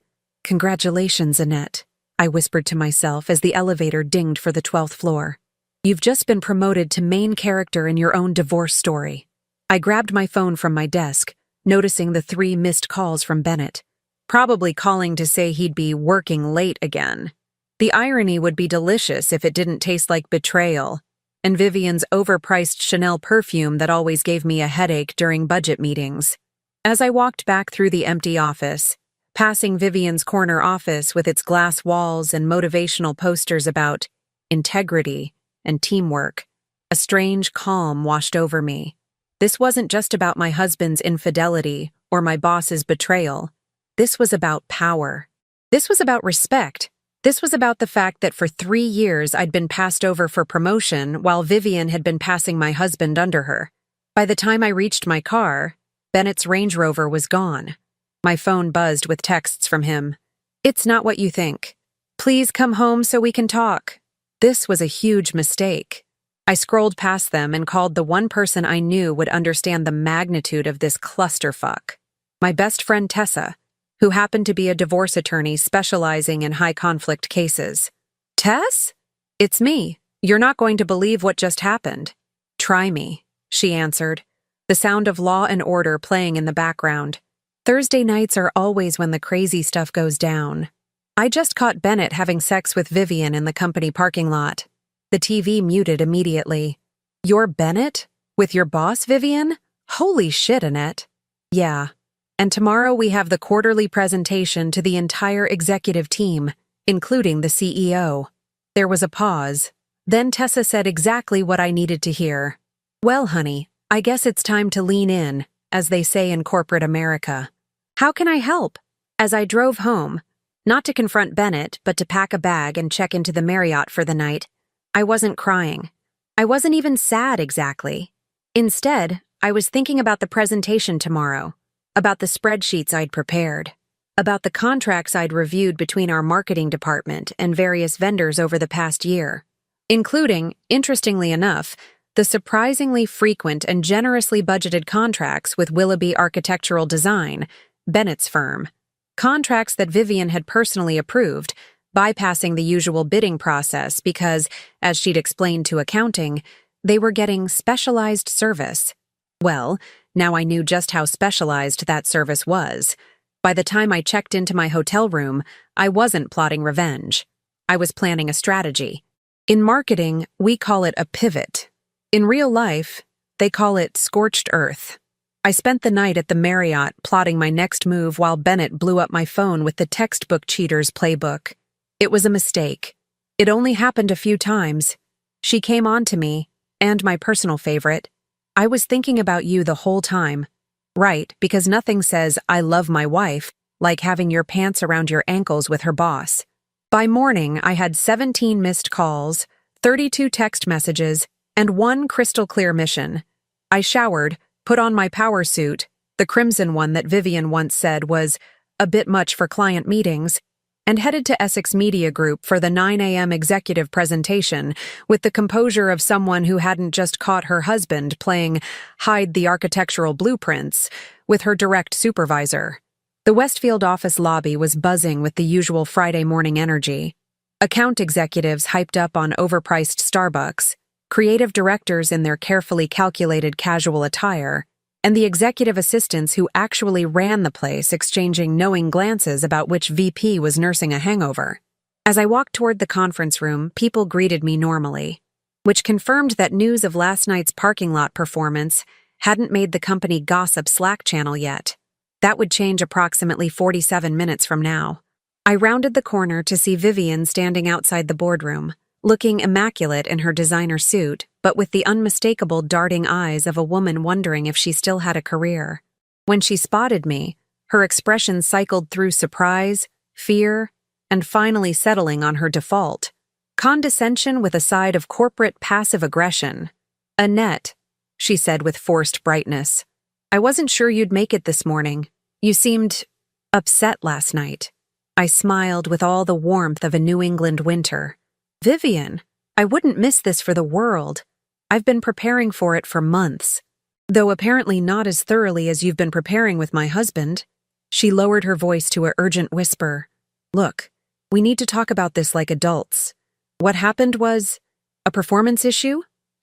Congratulations, Annette, I whispered to myself as the elevator dinged for the 12th floor. You've just been promoted to main character in your own divorce story. I grabbed my phone from my desk, noticing the 3 missed calls from Bennett, probably calling to say he'd be working late again. The irony would be delicious if it didn't taste like betrayal, and Vivian's overpriced Chanel perfume that always gave me a headache during budget meetings. As I walked back through the empty office, passing Vivian's corner office with its glass walls and motivational posters about integrity and teamwork, a strange calm washed over me. This wasn't just about my husband's infidelity or my boss's betrayal. This was about power. This was about respect. This was about the fact that for 3 years I'd been passed over for promotion while Vivian had been passing my husband under her. By the time I reached my car, Bennett's Range Rover was gone. My phone buzzed with texts from him. It's not what you think. Please come home so we can talk. This was a huge mistake. I scrolled past them and called the one person I knew would understand the magnitude of this clusterfuck. My best friend Tessa, who happened to be a divorce attorney specializing in high-conflict cases. Tess? It's me. You're not going to believe what just happened. Try me, she answered, the sound of Law and Order playing in the background. Thursday nights are always when the crazy stuff goes down. I just caught Bennett having sex with Vivian in the company parking lot. The TV muted immediately. You're Bennett? With your boss, Vivian? Holy shit, Annette. Yeah. And tomorrow we have the quarterly presentation to the entire executive team, including the CEO. There was a pause. Then Tessa said exactly what I needed to hear. Well, honey, I guess it's time to lean in, as they say in corporate America. How can I help? As I drove home, not to confront Bennett, but to pack a bag and check into the Marriott for the night, I wasn't crying. I wasn't even sad exactly. Instead, I was thinking about the presentation tomorrow, about the spreadsheets I'd prepared, about the contracts I'd reviewed between our marketing department and various vendors over the past year, including, interestingly enough, the surprisingly frequent and generously budgeted contracts with Willoughby Architectural Design, Bennett's firm. Contracts that Vivian had personally approved, bypassing the usual bidding process because, as she'd explained to accounting, they were getting specialized service. Well, now I knew just how specialized that service was. By the time I checked into my hotel room, I wasn't plotting revenge. I was planning a strategy. In marketing, we call it a pivot. In real life, they call it scorched earth. I spent the night at the Marriott plotting my next move while Bennett blew up my phone with the textbook cheater's playbook. It was a mistake. It only happened a few times. She came on to me, and my personal favorite, I was thinking about you the whole time. Right, because nothing says, I love my wife, like having your pants around your ankles with her boss. By morning, I had 17 missed calls, 32 text messages, and one crystal-clear mission. I showered, put on my power suit, the crimson one that Vivian once said was a bit much for client meetings, and headed to Essex Media Group for the 9 a.m. executive presentation with the composure of someone who hadn't just caught her husband playing hide the architectural blueprints with her direct supervisor. The Westfield office lobby was buzzing with the usual Friday morning energy. Account executives hyped up on overpriced Starbucks, creative directors in their carefully calculated casual attire, and the executive assistants who actually ran the place exchanging knowing glances about which VP was nursing a hangover. As I walked toward the conference room, people greeted me normally, which confirmed that news of last night's parking lot performance hadn't made the company gossip Slack channel yet. That would change approximately 47 minutes from now. I rounded the corner to see Vivian standing outside the boardroom, looking immaculate in her designer suit, but with the unmistakable darting eyes of a woman wondering if she still had a career. When she spotted me, her expression cycled through surprise, fear, and finally settling on her default, condescension with a side of corporate passive aggression. "Annette," she said with forced brightness, "I wasn't sure you'd make it this morning. You seemed upset last night." I smiled with all the warmth of a New England winter. "Vivian, I wouldn't miss this for the world. I've been preparing for it for months. Though apparently not as thoroughly as you've been preparing with my husband." She lowered her voice to an urgent whisper. "Look, we need to talk about this like adults. What happened was a performance issue?"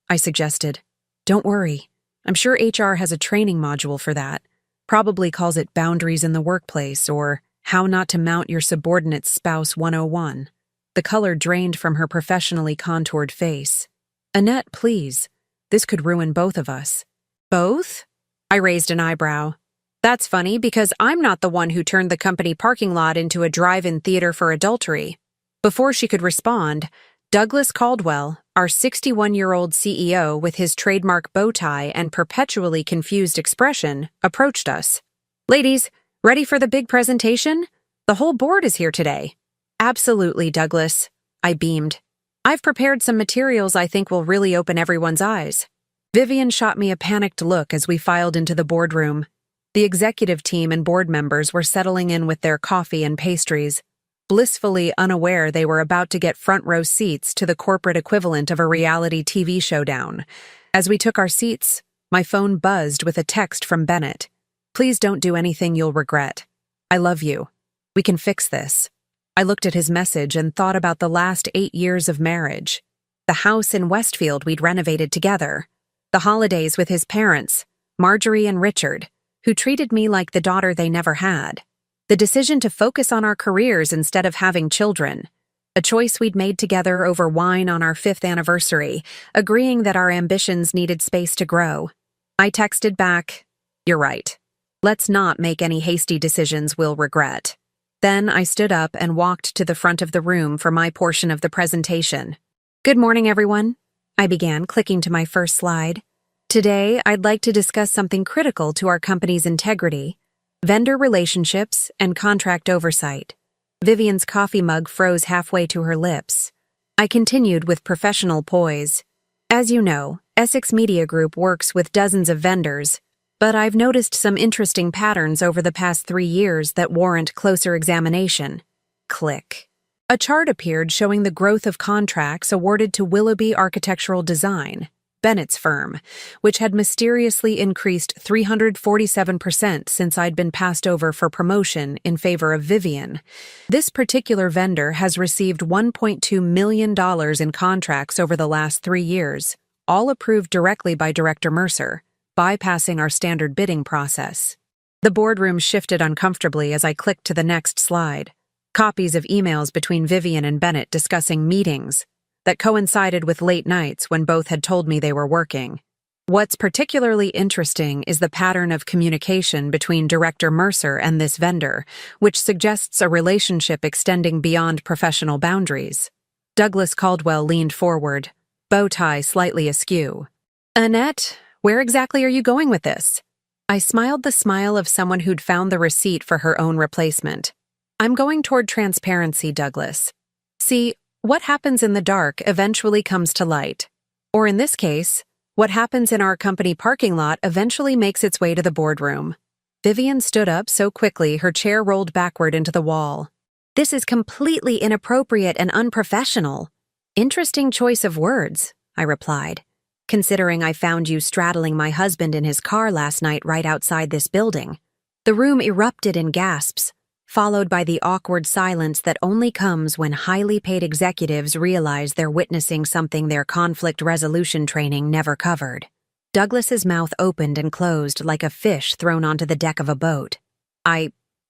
I suggested. "Don't worry. I'm sure HR has a training module for that. Probably calls it Boundaries in the Workplace or How Not to Mount Your Subordinate's Spouse 101. The color drained from her professionally contoured face. "Annette, please. This could ruin both of us." "Both?" I raised an eyebrow. "That's funny because I'm not the one who turned the company parking lot into a drive-in theater for adultery." Before she could respond, Douglas Caldwell, our 61-year-old CEO with his trademark bow tie and perpetually confused expression, approached us. "Ladies, ready for the big presentation? The whole board is here today." "Absolutely, Douglas," I beamed. "I've prepared some materials I think will really open everyone's eyes." Vivian shot me a panicked look as we filed into the boardroom. The executive team and board members were settling in with their coffee and pastries, blissfully unaware they were about to get front-row seats to the corporate equivalent of a reality TV showdown. As we took our seats, my phone buzzed with a text from Bennett. "Please don't do anything you'll regret. I love you. We can fix this." I looked at his message and thought about the last 8 years of marriage, the house in Westfield we'd renovated together, the holidays with his parents, Marjorie and Richard, who treated me like the daughter they never had, the decision to focus on our careers instead of having children, a choice we'd made together over wine on our 5th anniversary, agreeing that our ambitions needed space to grow. I texted back, "You're right. Let's not make any hasty decisions we'll regret." Then I stood up and walked to the front of the room for my portion of the presentation. "Good morning, everyone," I began, clicking to my first slide. "Today, I'd like to discuss something critical to our company's integrity: vendor relationships and contract oversight." Vivian's coffee mug froze halfway to her lips. I continued with professional poise. "As you know, Essex Media Group works with dozens of vendors, but I've noticed some interesting patterns over the past 3 years that warrant closer examination." Click. A chart appeared showing the growth of contracts awarded to Willoughby Architectural Design, Bennett's firm, which had mysteriously increased 347% since I'd been passed over for promotion in favor of Vivian. This particular vendor has received $1.2 million in contracts over the last 3 years, all approved directly by Director Mercer, bypassing our standard bidding process. The boardroom shifted uncomfortably as I clicked to the next slide. Copies of emails between Vivian and Bennett discussing meetings that coincided with late nights when both had told me they were working. What's particularly interesting is the pattern of communication between Director Mercer and this vendor, which suggests a relationship extending beyond professional boundaries. Douglas Caldwell leaned forward, bow tie slightly askew. "Annette, Where exactly are you going with this? I smiled the smile of someone who'd found the receipt for her own replacement. I'm going toward transparency, Douglas. See, what happens in the dark eventually comes to light. Or in this case, what happens in our company parking lot eventually makes its way to the boardroom. Vivian stood up so quickly her chair rolled backward into the wall. This is completely inappropriate and unprofessional. Interesting choice of words, I replied, considering I found you straddling my husband in his car last night right outside this building. The room erupted in gasps, followed by the awkward silence that only comes when highly paid executives realize they're witnessing something their conflict resolution training never covered. Douglas's mouth opened and closed like a fish thrown onto the deck of a boat.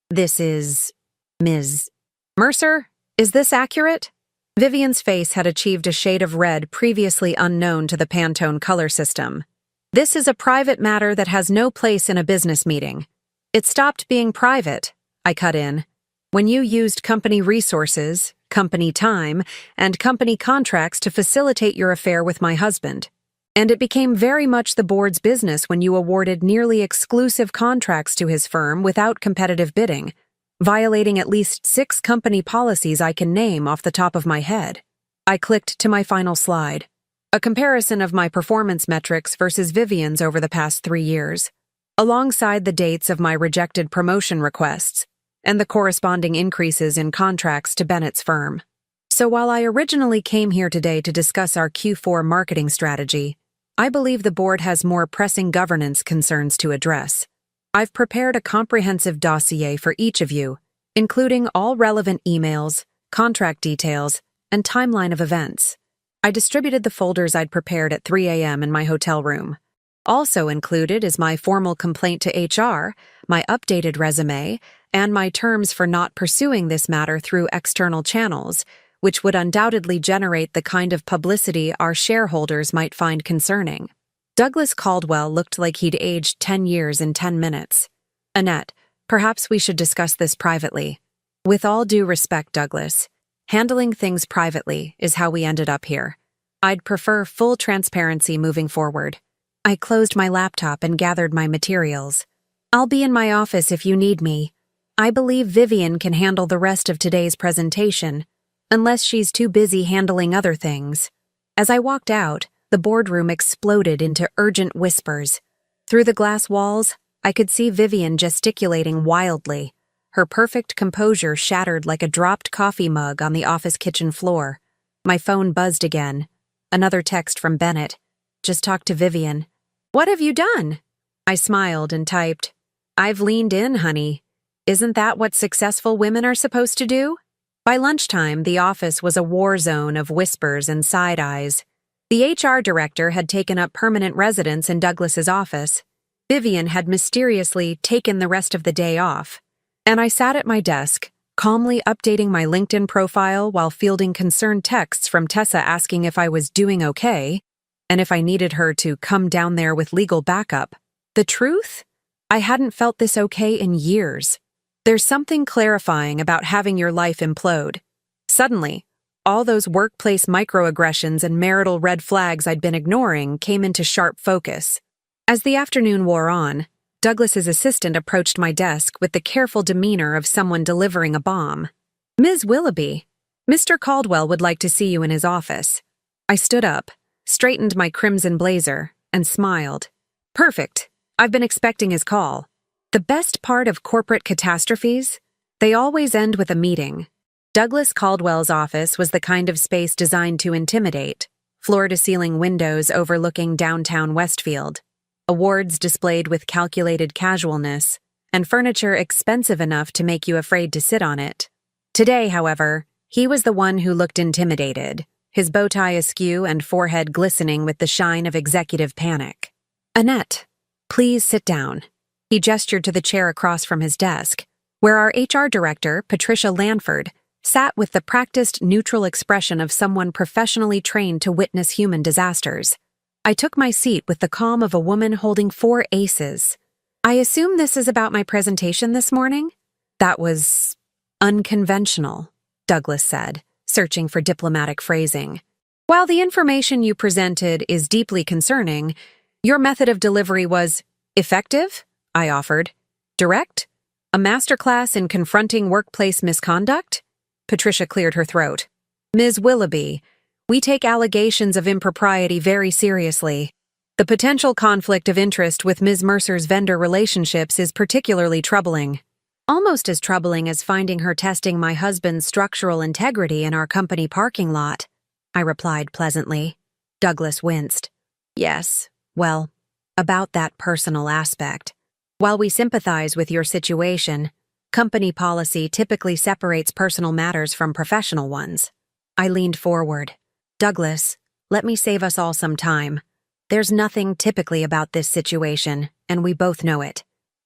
This is... Ms. Mercer, is this accurate? Vivian's face had achieved a shade of red previously unknown to the Pantone color system. This is a private matter that has no place in a business meeting. It stopped being private, I cut in, when you used company resources, company time, and company contracts to facilitate your affair with my husband. And it became very much the board's business when you awarded nearly exclusive contracts to his firm without competitive bidding, violating at least 6 company policies I can name off the top of my head. I clicked to my final slide, a comparison of my performance metrics versus Vivian's over the past 3 years, alongside the dates of my rejected promotion requests and the corresponding increases in contracts to Bennett's firm. So while I originally came here today to discuss our Q4 marketing strategy, I believe the board has more pressing governance concerns to address. I've prepared a comprehensive dossier for each of you, including all relevant emails, contract details, and timeline of events. I distributed the folders I'd prepared at 3 a.m. in my hotel room. Also included is my formal complaint to HR, my updated resume, and my terms for not pursuing this matter through external channels, which would undoubtedly generate the kind of publicity our shareholders might find concerning. Douglas Caldwell looked like he'd aged 10 years in 10 minutes. Annette, perhaps we should discuss this privately. With all due respect, Douglas, handling things privately is how we ended up here. I'd prefer full transparency moving forward. I closed my laptop and gathered my materials. I'll be in my office if you need me. I believe Vivian can handle the rest of today's presentation, unless she's too busy handling other things. As I walked out, the boardroom exploded into urgent whispers. Through the glass walls, I could see Vivian gesticulating wildly, her perfect composure shattered like a dropped coffee mug on the office kitchen floor. My phone buzzed again. Another text from Bennett. Just talked to Vivian. What have you done? I smiled and typed, I've leaned in, honey. Isn't that what successful women are supposed to do? By lunchtime, the office was a war zone of whispers and side eyes. The HR director had taken up permanent residence in Douglas's office. Vivian had mysteriously taken the rest of the day off. And I sat at my desk, calmly updating my LinkedIn profile while fielding concerned texts from Tessa asking if I was doing okay, and if I needed her to come down there with legal backup. The truth? I hadn't felt this okay in years. There's something clarifying about having your life implode. Suddenly, all those workplace microaggressions and marital red flags I'd been ignoring came into sharp focus. As the afternoon wore on, Douglas's assistant approached my desk with the careful demeanor of someone delivering a bomb. Ms. Willoughby, Mr. Caldwell would like to see you in his office. I stood up, straightened my crimson blazer, and smiled. Perfect. I've been expecting his call. The best part of corporate catastrophes? They always end with a meeting. Douglas Caldwell's office was the kind of space designed to intimidate, floor-to-ceiling windows overlooking downtown Westfield, awards displayed with calculated casualness, and furniture expensive enough to make you afraid to sit on it. Today, however, he was the one who looked intimidated, his bow tie askew and forehead glistening with the shine of executive panic. Annette, please sit down. He gestured to the chair across from his desk, where our HR director, Patricia Lanford, sat with the practiced neutral expression of someone professionally trained to witness human disasters. I took my seat with the calm of a woman holding 4 aces. I assume this is about my presentation this morning? That was unconventional, Douglas said, searching for diplomatic phrasing. While the information you presented is deeply concerning, Your method of delivery was effective? I offered. Direct? A masterclass in confronting workplace misconduct? Patricia cleared her throat. Ms. Willoughby, we take allegations of impropriety very seriously. The potential conflict of interest with Ms. Mercer's vendor relationships is particularly troubling. Almost as troubling as finding her testing my husband's structural integrity in our company parking lot, I replied pleasantly. Douglas winced. Yes, well, about that personal aspect. While we sympathize with your situation, company policy typically separates personal matters from professional ones. I leaned forward. Douglas, let me save us all some time. There's nothing typically about this situation, and we both know it.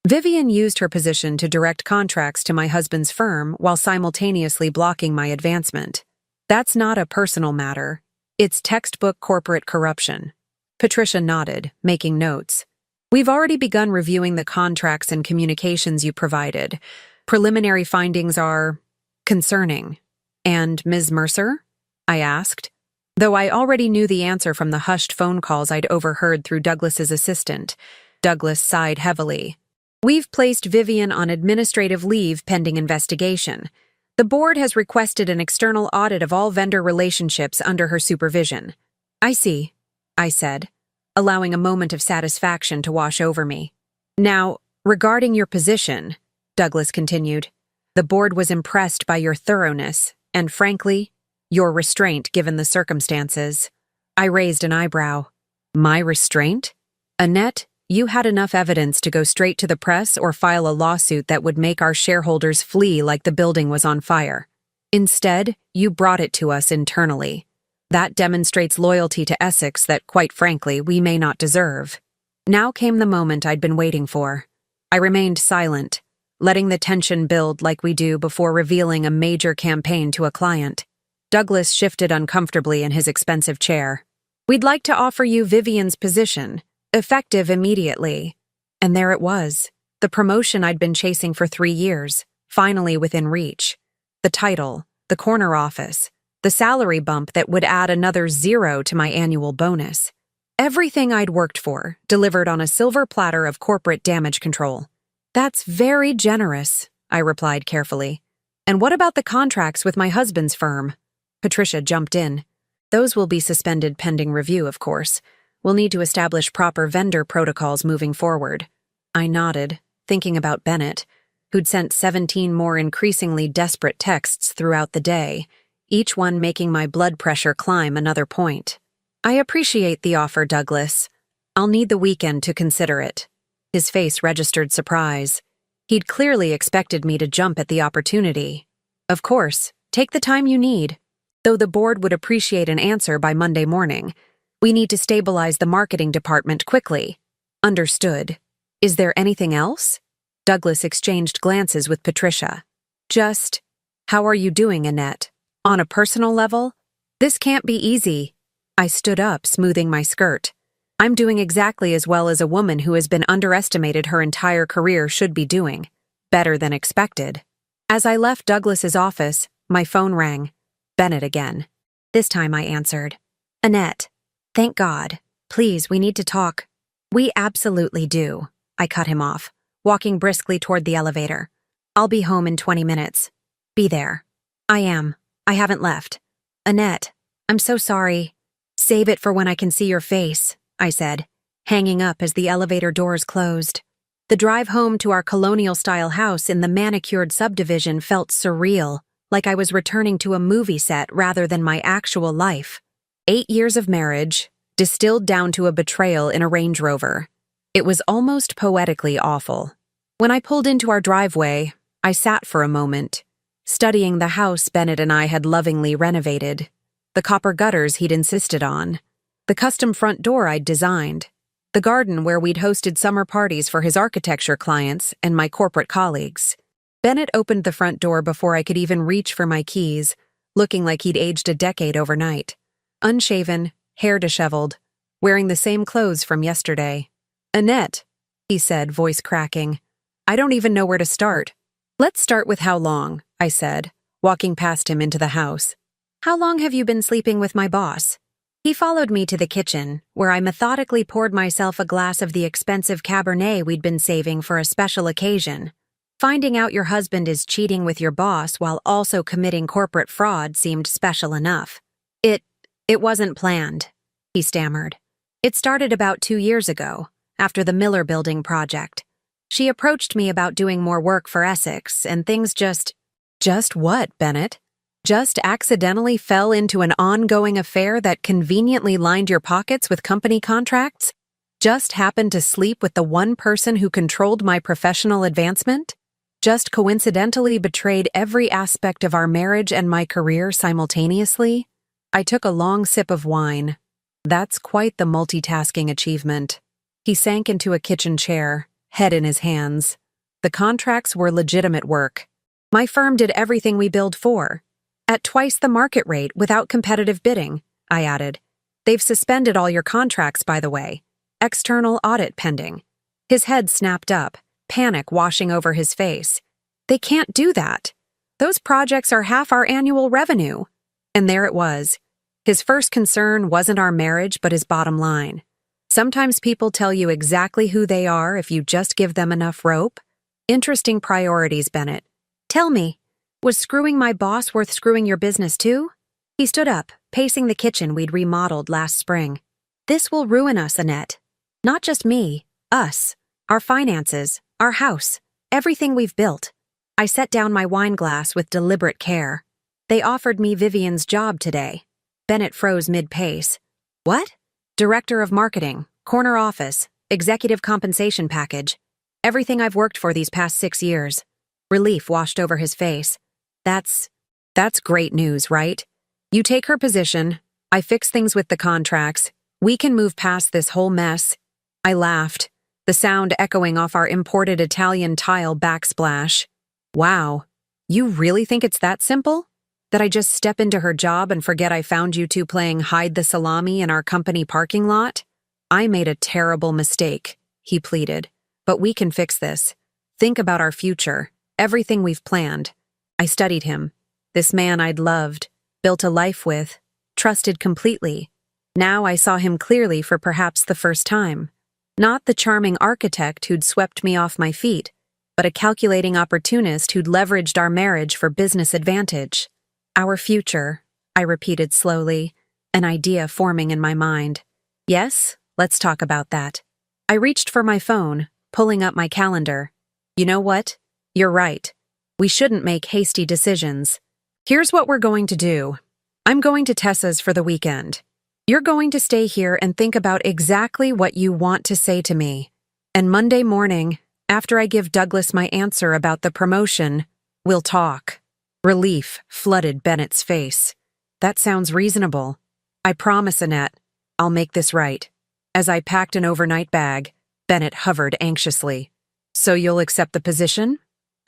Vivian used her position to direct contracts to my husband's firm while simultaneously blocking my advancement. That's not a personal matter. It's textbook corporate corruption. Patricia nodded, making notes. We've already begun reviewing the contracts and communications you provided. Preliminary findings are concerning. And Ms. Mercer? I asked. Though I already knew the answer from the hushed phone calls I'd overheard through Douglas's assistant. Douglas sighed heavily. We've placed Vivian on administrative leave pending investigation. The board has requested an external audit of all vendor relationships under her supervision. I see, I said, allowing a moment of satisfaction to wash over me. Now, regarding your position, Douglas continued, the board was impressed by your thoroughness and, frankly, your restraint given the circumstances. I raised an eyebrow. My restraint? Annette, you had enough evidence to go straight to the press or file a lawsuit that would make our shareholders flee like the building was on fire. Instead, you brought it to us internally. That demonstrates loyalty to Essex that, quite frankly, we may not deserve. Now came the moment I'd been waiting for. I remained silent, letting the tension build like we do before revealing a major campaign to a client. Douglas shifted uncomfortably in his expensive chair. We'd like to offer you Vivian's position, effective immediately. And there it was, the promotion I'd been chasing for 3 years, finally within reach. The title, the corner office, the salary bump that would add another 0 to my annual bonus. Everything I'd worked for, delivered on a silver platter of corporate damage control. That's very generous, I replied carefully. And what about the contracts with my husband's firm? Patricia jumped in. Those will be suspended pending review, of course. We'll need to establish proper vendor protocols moving forward. I nodded, thinking about Bennett, who'd sent 17 more increasingly desperate texts throughout the day, each one making my blood pressure climb another point. I appreciate the offer, Douglas. I'll need the weekend to consider it. His face registered surprise. He'd clearly expected me to jump at the opportunity. Of course, take the time you need. Though the board would appreciate an answer by Monday morning, we need to stabilize the marketing department quickly. Understood. Is there anything else? Douglas exchanged glances with Patricia. Just, how are you doing, Annette? On a personal level? This can't be easy. I stood up, smoothing my skirt. I'm doing exactly as well as a woman who has been underestimated her entire career should be doing. Better than expected. As I left Douglas's office, my phone rang. Bennett again. This time I answered. Annette. Thank God. Please, we need to talk. We absolutely do. I cut him off, walking briskly toward the elevator. I'll be home in 20 minutes. Be there. I am. I haven't left. Annette, I'm so sorry. Save it for when I can see your face, I said, hanging up as the elevator doors closed. The drive home to our colonial-style house in the manicured subdivision felt surreal, like I was returning to a movie set rather than my actual life. 8 years of marriage, distilled down to a betrayal in a Range Rover. It was almost poetically awful. When I pulled into our driveway, I sat for a moment, studying the house Bennett and I had lovingly renovated, the copper gutters he'd insisted on, the custom front door I'd designed, the garden where we'd hosted summer parties for his architecture clients and my corporate colleagues. Bennett opened the front door before I could even reach for my keys, looking like he'd aged a decade overnight. Unshaven, hair disheveled, wearing the same clothes from yesterday. Annette, he said, voice cracking. I don't even know where to start. Let's start with how long, I said, walking past him into the house. How long have you been sleeping with my boss? He followed me to the kitchen, where I methodically poured myself a glass of the expensive Cabernet we'd been saving for a special occasion. Finding out your husband is cheating with your boss while also committing corporate fraud seemed special enough. It wasn't planned, he stammered. It started about 2 years ago, after the Miller Building project. She approached me about doing more work for Essex, and things just— Just what, Bennett? Just accidentally fell into an ongoing affair that conveniently lined your pockets with company contracts? Just happened to sleep with the one person who controlled my professional advancement? Just coincidentally betrayed every aspect of our marriage and my career simultaneously? I took a long sip of wine. That's quite the multitasking achievement. He sank into a kitchen chair, head in his hands. The contracts were legitimate work. My firm did everything we billed for. At twice the market rate without competitive bidding, I added. They've suspended all your contracts, by the way. External audit pending. His head snapped up, panic washing over his face. They can't do that. Those projects are half our annual revenue. And there it was. His first concern wasn't our marriage, but his bottom line. Sometimes people tell you exactly who they are if you just give them enough rope. Interesting priorities, Bennett. Tell me, was screwing my boss worth screwing your business too? He stood up, pacing the kitchen we'd remodeled last spring. This will ruin us, Annette. Not just me, us, our finances, our house, everything we've built. I set down my wine glass with deliberate care. They offered me Vivian's job today. Bennett froze mid-pace. What? Director of Marketing, corner office, executive compensation package. Everything I've worked for these past 6 years. Relief washed over his face. That's great news, right? You take her position, I fix things with the contracts, we can move past this whole mess. I laughed, the sound echoing off our imported Italian tile backsplash. Wow, you really think it's that simple? That I just step into her job and forget I found you two playing hide the salami in our company parking lot? I made a terrible mistake, he pleaded. But we can fix this. Think about our future, everything we've planned. I studied him. This man I'd loved, built a life with, trusted completely. Now I saw him clearly for perhaps the first time. Not the charming architect who'd swept me off my feet, but a calculating opportunist who'd leveraged our marriage for business advantage. Our future, I repeated slowly, an idea forming in my mind. Yes, let's talk about that. I reached for my phone, pulling up my calendar. You know what? You're right. We shouldn't make hasty decisions. Here's what we're going to do. I'm going to Tessa's for the weekend. You're going to stay here and think about exactly what you want to say to me. And Monday morning, after I give Douglas my answer about the promotion, we'll talk. Relief flooded Bennett's face. That sounds reasonable. I promise, Annette, I'll make this right. As I packed an overnight bag, Bennett hovered anxiously. So you'll accept the position?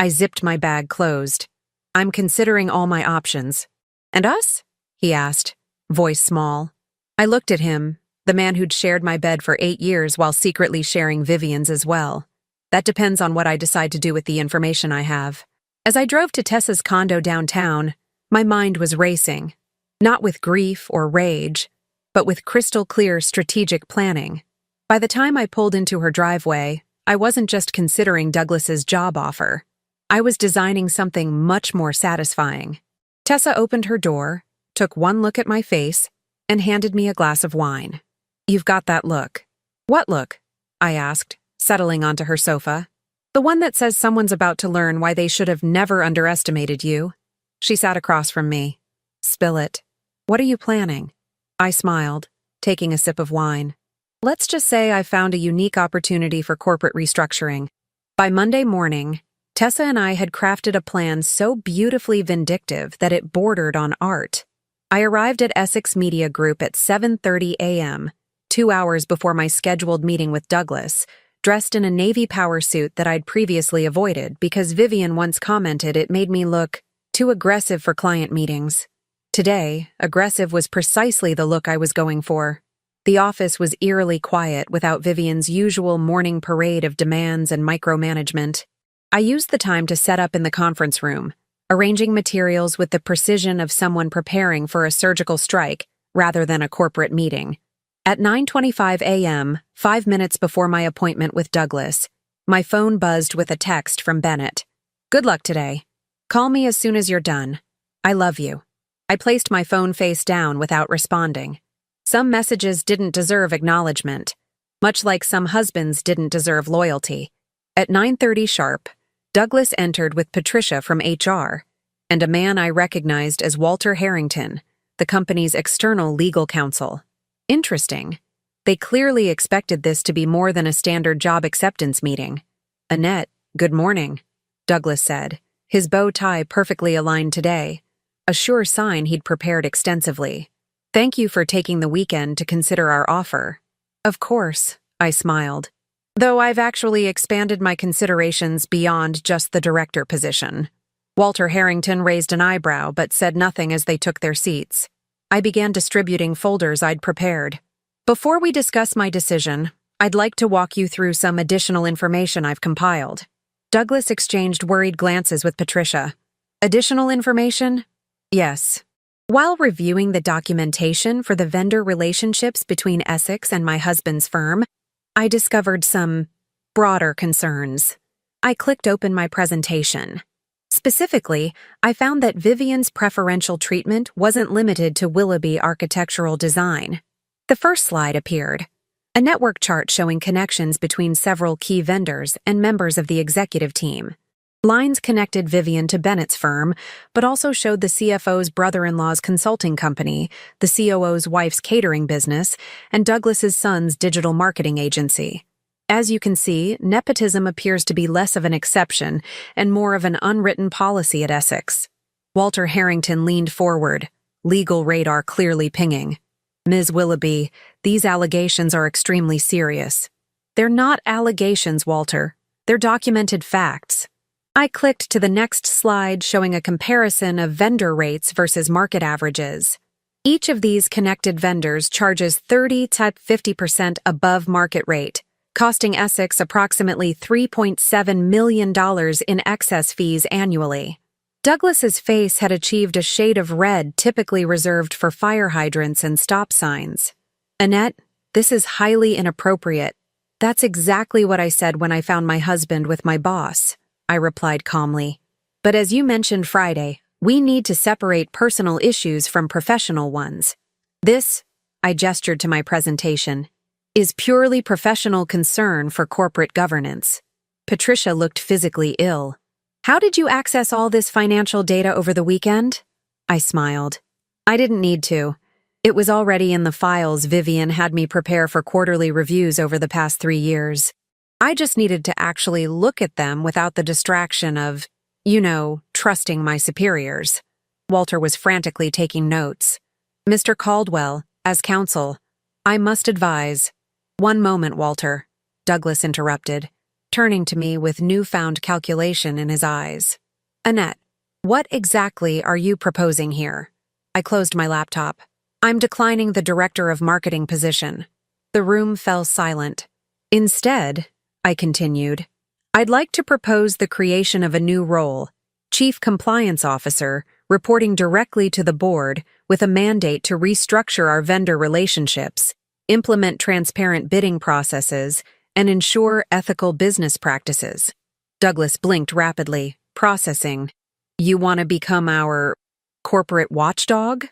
I zipped my bag closed. I'm considering all my options. And us? He asked, voice small. I looked at him, the man who'd shared my bed for 8 years while secretly sharing Vivian's as well. That depends on what I decide to do with the information I have. As I drove to Tessa's condo downtown, my mind was racing. Not with grief or rage, but with crystal clear strategic planning. By the time I pulled into her driveway, I wasn't just considering Douglas's job offer. I was designing something much more satisfying. Tessa opened her door, took one look at my face, and handed me a glass of wine. You've got that look. What look? I asked, settling onto her sofa. The one that says someone's about to learn why they should have never underestimated you. She sat across from me. Spill it. What are you planning? I smiled, taking a sip of wine. Let's just say I found a unique opportunity for corporate restructuring. By Monday morning, Tessa and I had crafted a plan so beautifully vindictive that it bordered on art. I arrived at Essex Media Group at 7:30 a.m., 2 hours before my scheduled meeting with Douglas, dressed in a navy power suit that I'd previously avoided because Vivian once commented it made me look too aggressive for client meetings. Today, aggressive was precisely the look I was going for. The office was eerily quiet without Vivian's usual morning parade of demands and micromanagement. I used the time to set up in the conference room, arranging materials with the precision of someone preparing for a surgical strike rather than a corporate meeting. At 9:25 a.m., 5 minutes before my appointment with Douglas, my phone buzzed with a text from Bennett. "Good luck today. Call me as soon as you're done. I love you." I placed my phone face down without responding. Some messages didn't deserve acknowledgement, much like some husbands didn't deserve loyalty. At 9:30 sharp, Douglas entered with Patricia from HR, and a man I recognized as Walter Harrington, the company's external legal counsel. Interesting. They clearly expected this to be more than a standard job acceptance meeting. "Annette, good morning," Douglas said, his bow tie perfectly aligned today, a sure sign he'd prepared extensively. "Thank you for taking the weekend to consider our offer." "Of course," I smiled, though I've actually expanded my considerations beyond just the director position. Walter Harrington raised an eyebrow but said nothing as they took their seats. I began distributing folders I'd prepared. "Before we discuss my decision, I'd like to walk you through some additional information I've compiled." Douglas exchanged worried glances with Patricia. "Additional information?" "Yes." While reviewing the documentation for the vendor relationships between Essex and my husband's firm, I discovered some broader concerns. I clicked open my presentation. Specifically, I found that Vivian's preferential treatment wasn't limited to Willoughby architectural design. The first slide appeared, a network chart showing connections between several key vendors and members of the executive team. Lines connected Vivian to Bennett's firm, but also showed the CFO's brother-in-law's consulting company, the COO's wife's catering business, and Douglas's son's digital marketing agency. As you can see, nepotism appears to be less of an exception and more of an unwritten policy at Essex. Walter Harrington leaned forward, legal radar clearly pinging. "Ms. Willoughby, these allegations are extremely serious." "They're not allegations, Walter. They're documented facts." I clicked to the next slide showing a comparison of vendor rates versus market averages. Each of these connected vendors charges 30–50% above market rate, costing Essex approximately $3.7 million in excess fees annually. Douglas's face had achieved a shade of red typically reserved for fire hydrants and stop signs. "Annette, this is highly inappropriate." "That's exactly what I said when I found my husband with my boss," I replied calmly. "But as you mentioned Friday, we need to separate personal issues from professional ones. This," I gestured to my presentation, "is purely professional concern for corporate governance." Patricia looked physically ill. "How did you access all this financial data over the weekend?" I smiled. "I didn't need to. It was already in the files Vivian had me prepare for quarterly reviews over the past 3 years. I just needed to actually look at them without the distraction of, trusting my superiors." Walter was frantically taking notes. "Mr. Caldwell, as counsel, I must advise—" "One moment, Walter," Douglas interrupted, turning to me with newfound calculation in his eyes. "Annette, what exactly are you proposing here?" I closed my laptop. "I'm declining the director of marketing position." The room fell silent. "Instead," I continued, "I'd like to propose the creation of a new role, Chief Compliance Officer, reporting directly to the board with a mandate to restructure our vendor relationships, implement transparent bidding processes, and ensure ethical business practices." Douglas blinked rapidly, processing. "You want to become our corporate watchdog?"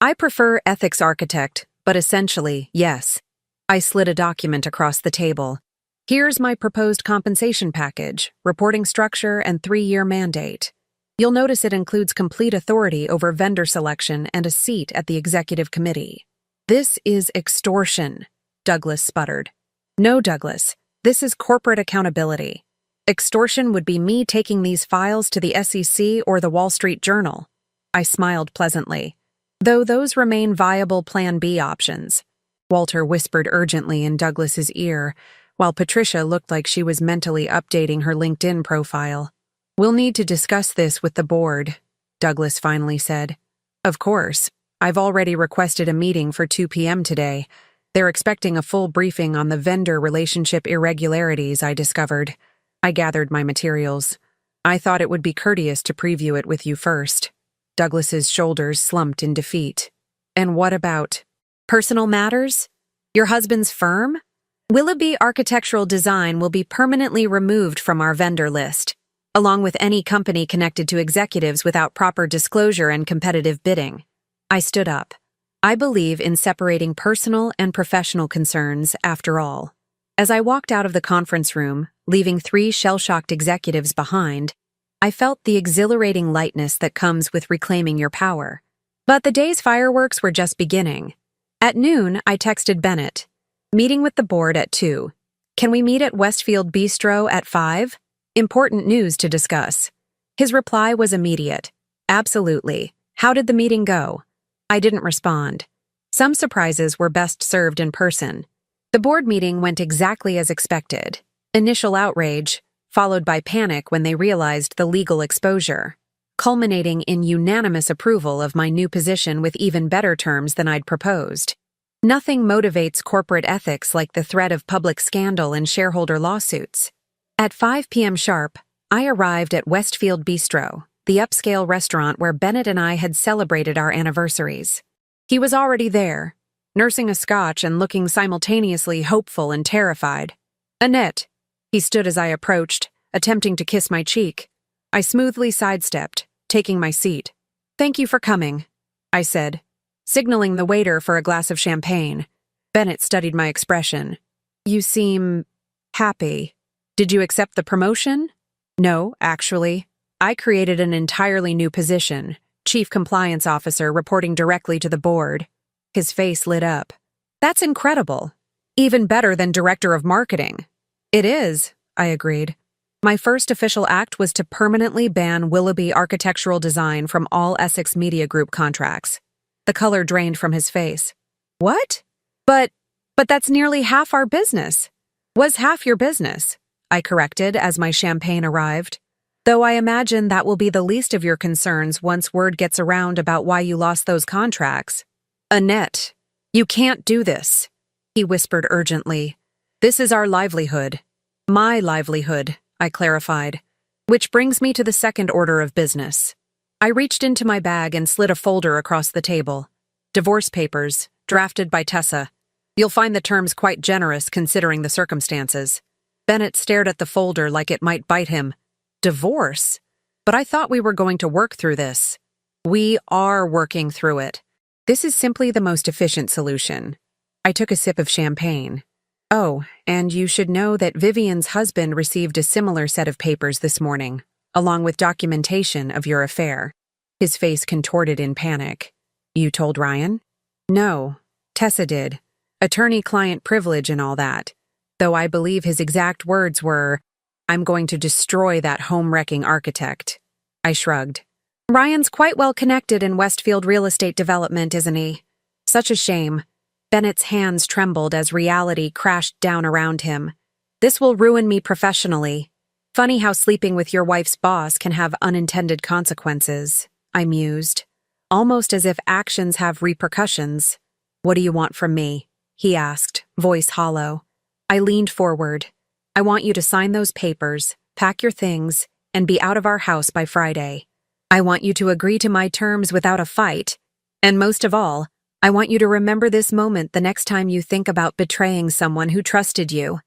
"I prefer ethics architect, but essentially, yes." I slid a document across the table. "Here's my proposed compensation package, reporting structure, and 3-year mandate. You'll notice it includes complete authority over vendor selection and a seat at the executive committee." "This is extortion," Douglas sputtered. "No, Douglas, this is corporate accountability. Extortion would be me taking these files to the SEC or the Wall Street Journal." I smiled pleasantly. "Though those remain viable Plan B options," Walter whispered urgently in Douglas's ear, while Patricia looked like she was mentally updating her LinkedIn profile. "We'll need to discuss this with the board," Douglas finally said. "Of course. I've already requested a meeting for 2 p.m. today. They're expecting a full briefing on the vendor relationship irregularities I discovered." I gathered my materials. "I thought it would be courteous to preview it with you first." Douglas's shoulders slumped in defeat. "And what about Personal matters? Your husband's firm? Willoughby Architectural Design will be permanently removed from our vendor list, along with any company connected to executives without proper disclosure and competitive bidding. I stood up. I believe in separating personal and professional concerns, after all. As I walked out of the conference room, leaving 3 shell-shocked executives behind, I felt the exhilarating lightness that comes with reclaiming your power. But the day's fireworks were just beginning. At noon, I texted Bennett. Meeting with the board at 2. Can we meet at Westfield Bistro at 5? Important news to discuss. His reply was immediate. Absolutely. How did the meeting go? I didn't respond. Some surprises were best served in person. The board meeting went exactly as expected. Initial outrage, followed by panic when they realized the legal exposure, culminating in unanimous approval of my new position with even better terms than I'd proposed. Nothing motivates corporate ethics like the threat of public scandal and shareholder lawsuits. At 5 p.m. sharp, I arrived at Westfield Bistro, the upscale restaurant where Bennett and I had celebrated our anniversaries. He was already there, nursing a scotch and looking simultaneously hopeful and terrified. "Annette," he stood as I approached, attempting to kiss my cheek. I smoothly sidestepped, taking my seat. "Thank you for coming," I said, signaling the waiter for a glass of champagne. Bennett studied my expression. "You seem happy. Did you accept the promotion?" "No, actually. I created an entirely new position, Chief Compliance Officer reporting directly to the board." His face lit up. "That's incredible. Even better than Director of Marketing." "It is," I agreed. My first official act was to permanently ban Willoughby Architectural Design from all Essex Media Group contracts. The color drained from his face. "What? But that's nearly half our business." "Was half your business," I corrected as my champagne arrived. "Though I imagine that will be the least of your concerns once word gets around about why you lost those contracts." "Annette, you can't do this," he whispered urgently. "This is our livelihood." "My livelihood," I clarified. "Which brings me to the second order of business." I reached into my bag and slid a folder across the table. "Divorce papers, drafted by Tessa. You'll find the terms quite generous considering the circumstances." Bennett stared at the folder like it might bite him. "Divorce? But I thought we were going to work through this." "We are working through it. This is simply the most efficient solution." I took a sip of champagne. "Oh, and you should know that Vivian's husband received a similar set of papers this morning, along with documentation of your affair." His face contorted in panic. "You told Ryan?" "No, Tessa did. Attorney-client privilege and all that. Though I believe his exact words were, 'I'm going to destroy that home-wrecking architect.'" I shrugged. "Ryan's quite well connected in Westfield real estate development, isn't he?" "Such a shame." Bennett's hands trembled as reality crashed down around him. "This will ruin me professionally." "Funny how sleeping with your wife's boss can have unintended consequences," I mused, almost as if actions have repercussions. "What do you want from me?" he asked, voice hollow. I leaned forward. "I want you to sign those papers, pack your things, and be out of our house by Friday. I want you to agree to my terms without a fight. And most of all, I want you to remember this moment the next time you think about betraying someone who trusted you."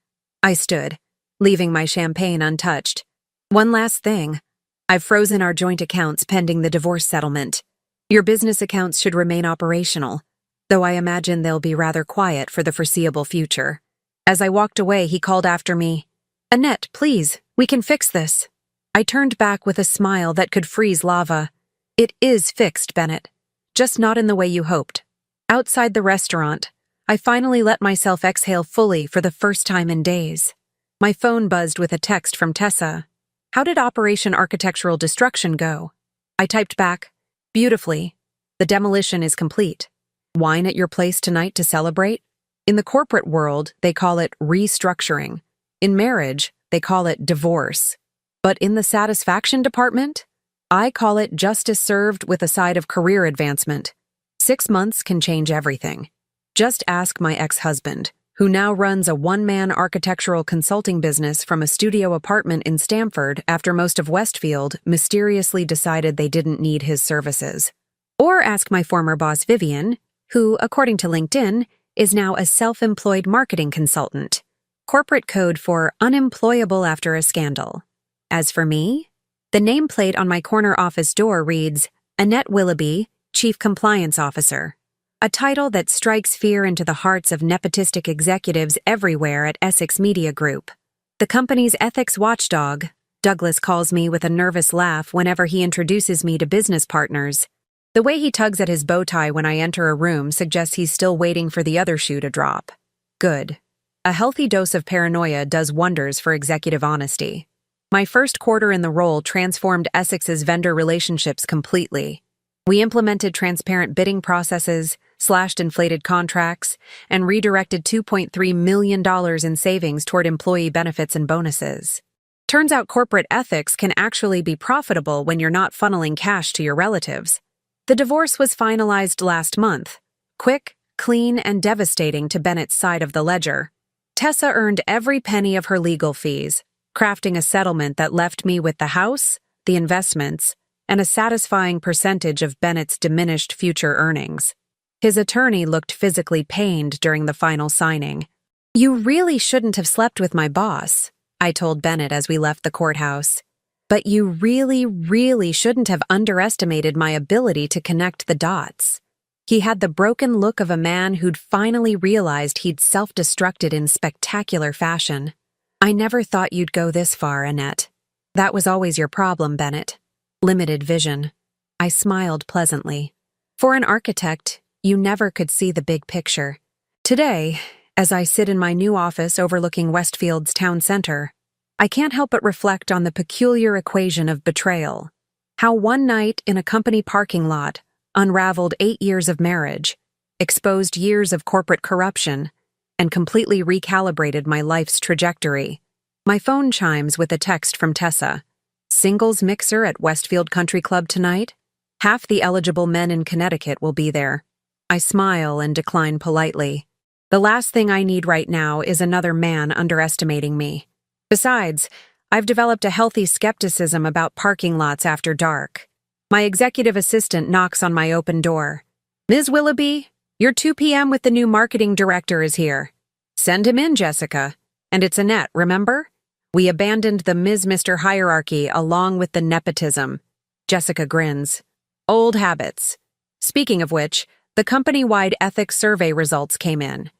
I stood, leaving my champagne untouched. "One last thing. I've frozen our joint accounts pending the divorce settlement. Your business accounts should remain operational, though I imagine they'll be rather quiet for the foreseeable future." As I walked away, he called after me, "Annette, please, we can fix this." I turned back with a smile that could freeze lava. "It is fixed, Bennett. Just not in the way you hoped." Outside the restaurant, I finally let myself exhale fully for the first time in days. My phone buzzed with a text from Tessa. "How did Operation Architectural Destruction go?" I typed back, "Beautifully. The demolition is complete. Wine at your place tonight to celebrate?" In the corporate world, they call it restructuring. In marriage, they call it divorce. But in the satisfaction department, I call it justice served with a side of career advancement. 6 months can change everything. Just ask my ex-husband, who now runs a one-man architectural consulting business from a studio apartment in Stamford after most of Westfield mysteriously decided they didn't need his services. Or ask my former boss Vivian, who, according to LinkedIn, is now a self-employed marketing consultant. Corporate code for unemployable after a scandal. As for me, the nameplate on my corner office door reads, Annette Willoughby, Chief Compliance Officer. A title that strikes fear into the hearts of nepotistic executives everywhere at Essex Media Group. The company's ethics watchdog, Douglas calls me with a nervous laugh whenever he introduces me to business partners. The way he tugs at his bow tie when I enter a room suggests he's still waiting for the other shoe to drop. Good. A healthy dose of paranoia does wonders for executive honesty. My first quarter in the role transformed Essex's vendor relationships completely. We implemented transparent bidding processes, slashed inflated contracts, and redirected $2.3 million in savings toward employee benefits and bonuses. Turns out corporate ethics can actually be profitable when you're not funneling cash to your relatives. The divorce was finalized last month. Quick, clean, and devastating to Bennett's side of the ledger. Tessa earned every penny of her legal fees, crafting a settlement that left me with the house, the investments, and a satisfying percentage of Bennett's diminished future earnings. His attorney looked physically pained during the final signing. "You really shouldn't have slept with my boss," I told Bennett as we left the courthouse. "But you really shouldn't have underestimated my ability to connect the dots." He had the broken look of a man who'd finally realized he'd self-destructed in spectacular fashion. "I never thought you'd go this far, Annette. That was always your problem, Bennett. Limited vision." I smiled pleasantly. For an architect, you never could see the big picture. Today, as I sit in my new office overlooking Westfield's town center, I can't help but reflect on the peculiar equation of betrayal. How one night in a company parking lot unraveled 8 years of marriage, exposed years of corporate corruption, and completely recalibrated my life's trajectory. My phone chimes with a text from Tessa. "Singles mixer at Westfield Country Club tonight? Half the eligible men in Connecticut will be there." I smile and decline politely. The last thing I need right now is another man underestimating me. Besides, I've developed a healthy skepticism about parking lots after dark. My executive assistant knocks on my open door. "Ms. Willoughby, your 2 p.m. with the new marketing director is here." "Send him in, Jessica." And it's Annette, remember? We abandoned the Ms.-Mr. hierarchy along with the nepotism. Jessica grins. Old habits. Speaking of which, the company-wide ethics survey results came in.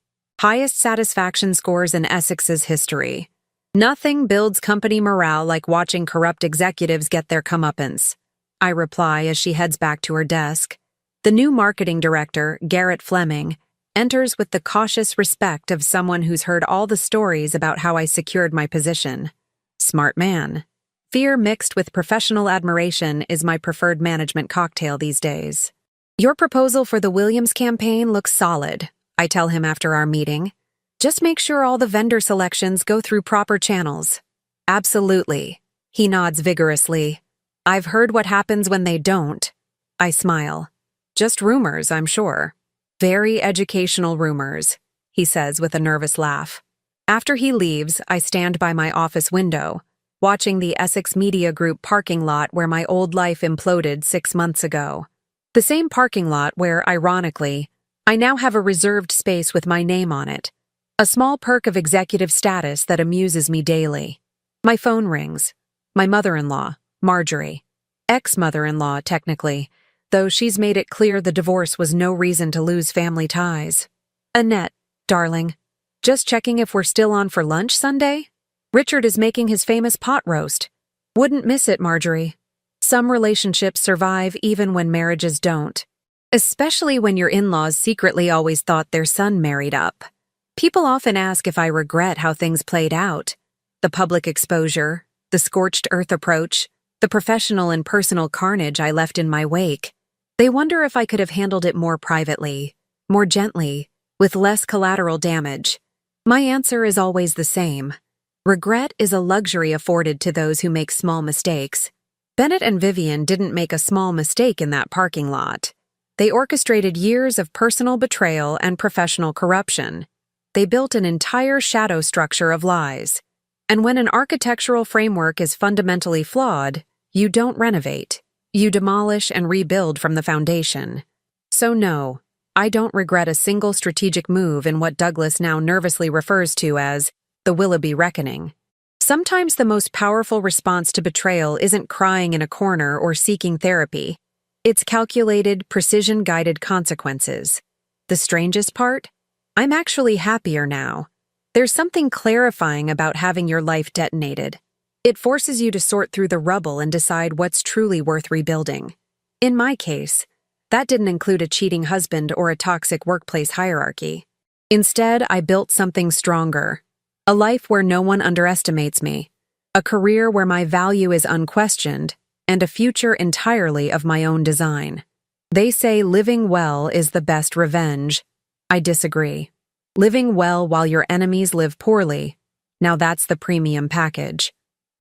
Highest satisfaction scores in Essex's history. Nothing builds company morale like watching corrupt executives get their comeuppance. I reply as she heads back to her desk. The new marketing director, Garrett Fleming, enters with the cautious respect of someone who's heard all the stories about how I secured my position. Smart man. Fear mixed with professional admiration is my preferred management cocktail these days. "Your proposal for the Williams campaign looks solid," I tell him after our meeting. "Just make sure all the vendor selections go through proper channels." "Absolutely." He nods vigorously. "I've heard what happens when they don't." I smile. "Just rumors, I'm sure." "Very educational rumors," he says with a nervous laugh. After he leaves, I stand by my office window, watching the Essex Media Group parking lot where my old life imploded 6 months ago. The same parking lot where, ironically, I now have a reserved space with my name on it. A small perk of executive status that amuses me daily. My phone rings. My mother-in-law, Marjorie. Ex-mother-in-law, technically, though she's made it clear the divorce was no reason to lose family ties. "Annette, darling, just checking if we're still on for lunch Sunday? Richard is making his famous pot roast. Wouldn't miss it, Marjorie. Some relationships survive even when marriages don't. Especially when your in-laws secretly always thought their son married up. People often ask if I regret how things played out. The public exposure, the scorched earth approach, the professional and personal carnage I left in my wake. They wonder if I could have handled it more privately, more gently, with less collateral damage. My answer is always the same. Regret is a luxury afforded to those who make small mistakes. Bennett and Vivian didn't make a small mistake in that parking lot. They orchestrated years of personal betrayal and professional corruption. They built an entire shadow structure of lies. And when an architectural framework is fundamentally flawed, you don't renovate. You demolish and rebuild from the foundation. So no, I don't regret a single strategic move in what Douglas now nervously refers to as the Willoughby reckoning. Sometimes the most powerful response to betrayal isn't crying in a corner or seeking therapy. It's calculated, precision-guided consequences. The strangest part? I'm actually happier now. There's something clarifying about having your life detonated. It forces you to sort through the rubble and decide what's truly worth rebuilding. In my case, that didn't include a cheating husband or a toxic workplace hierarchy. Instead, I built something stronger. A life where no one underestimates me. A career where my value is unquestioned, and a future entirely of my own design. They say living well is the best revenge. I disagree. Living well while your enemies live poorly. Now that's the premium package.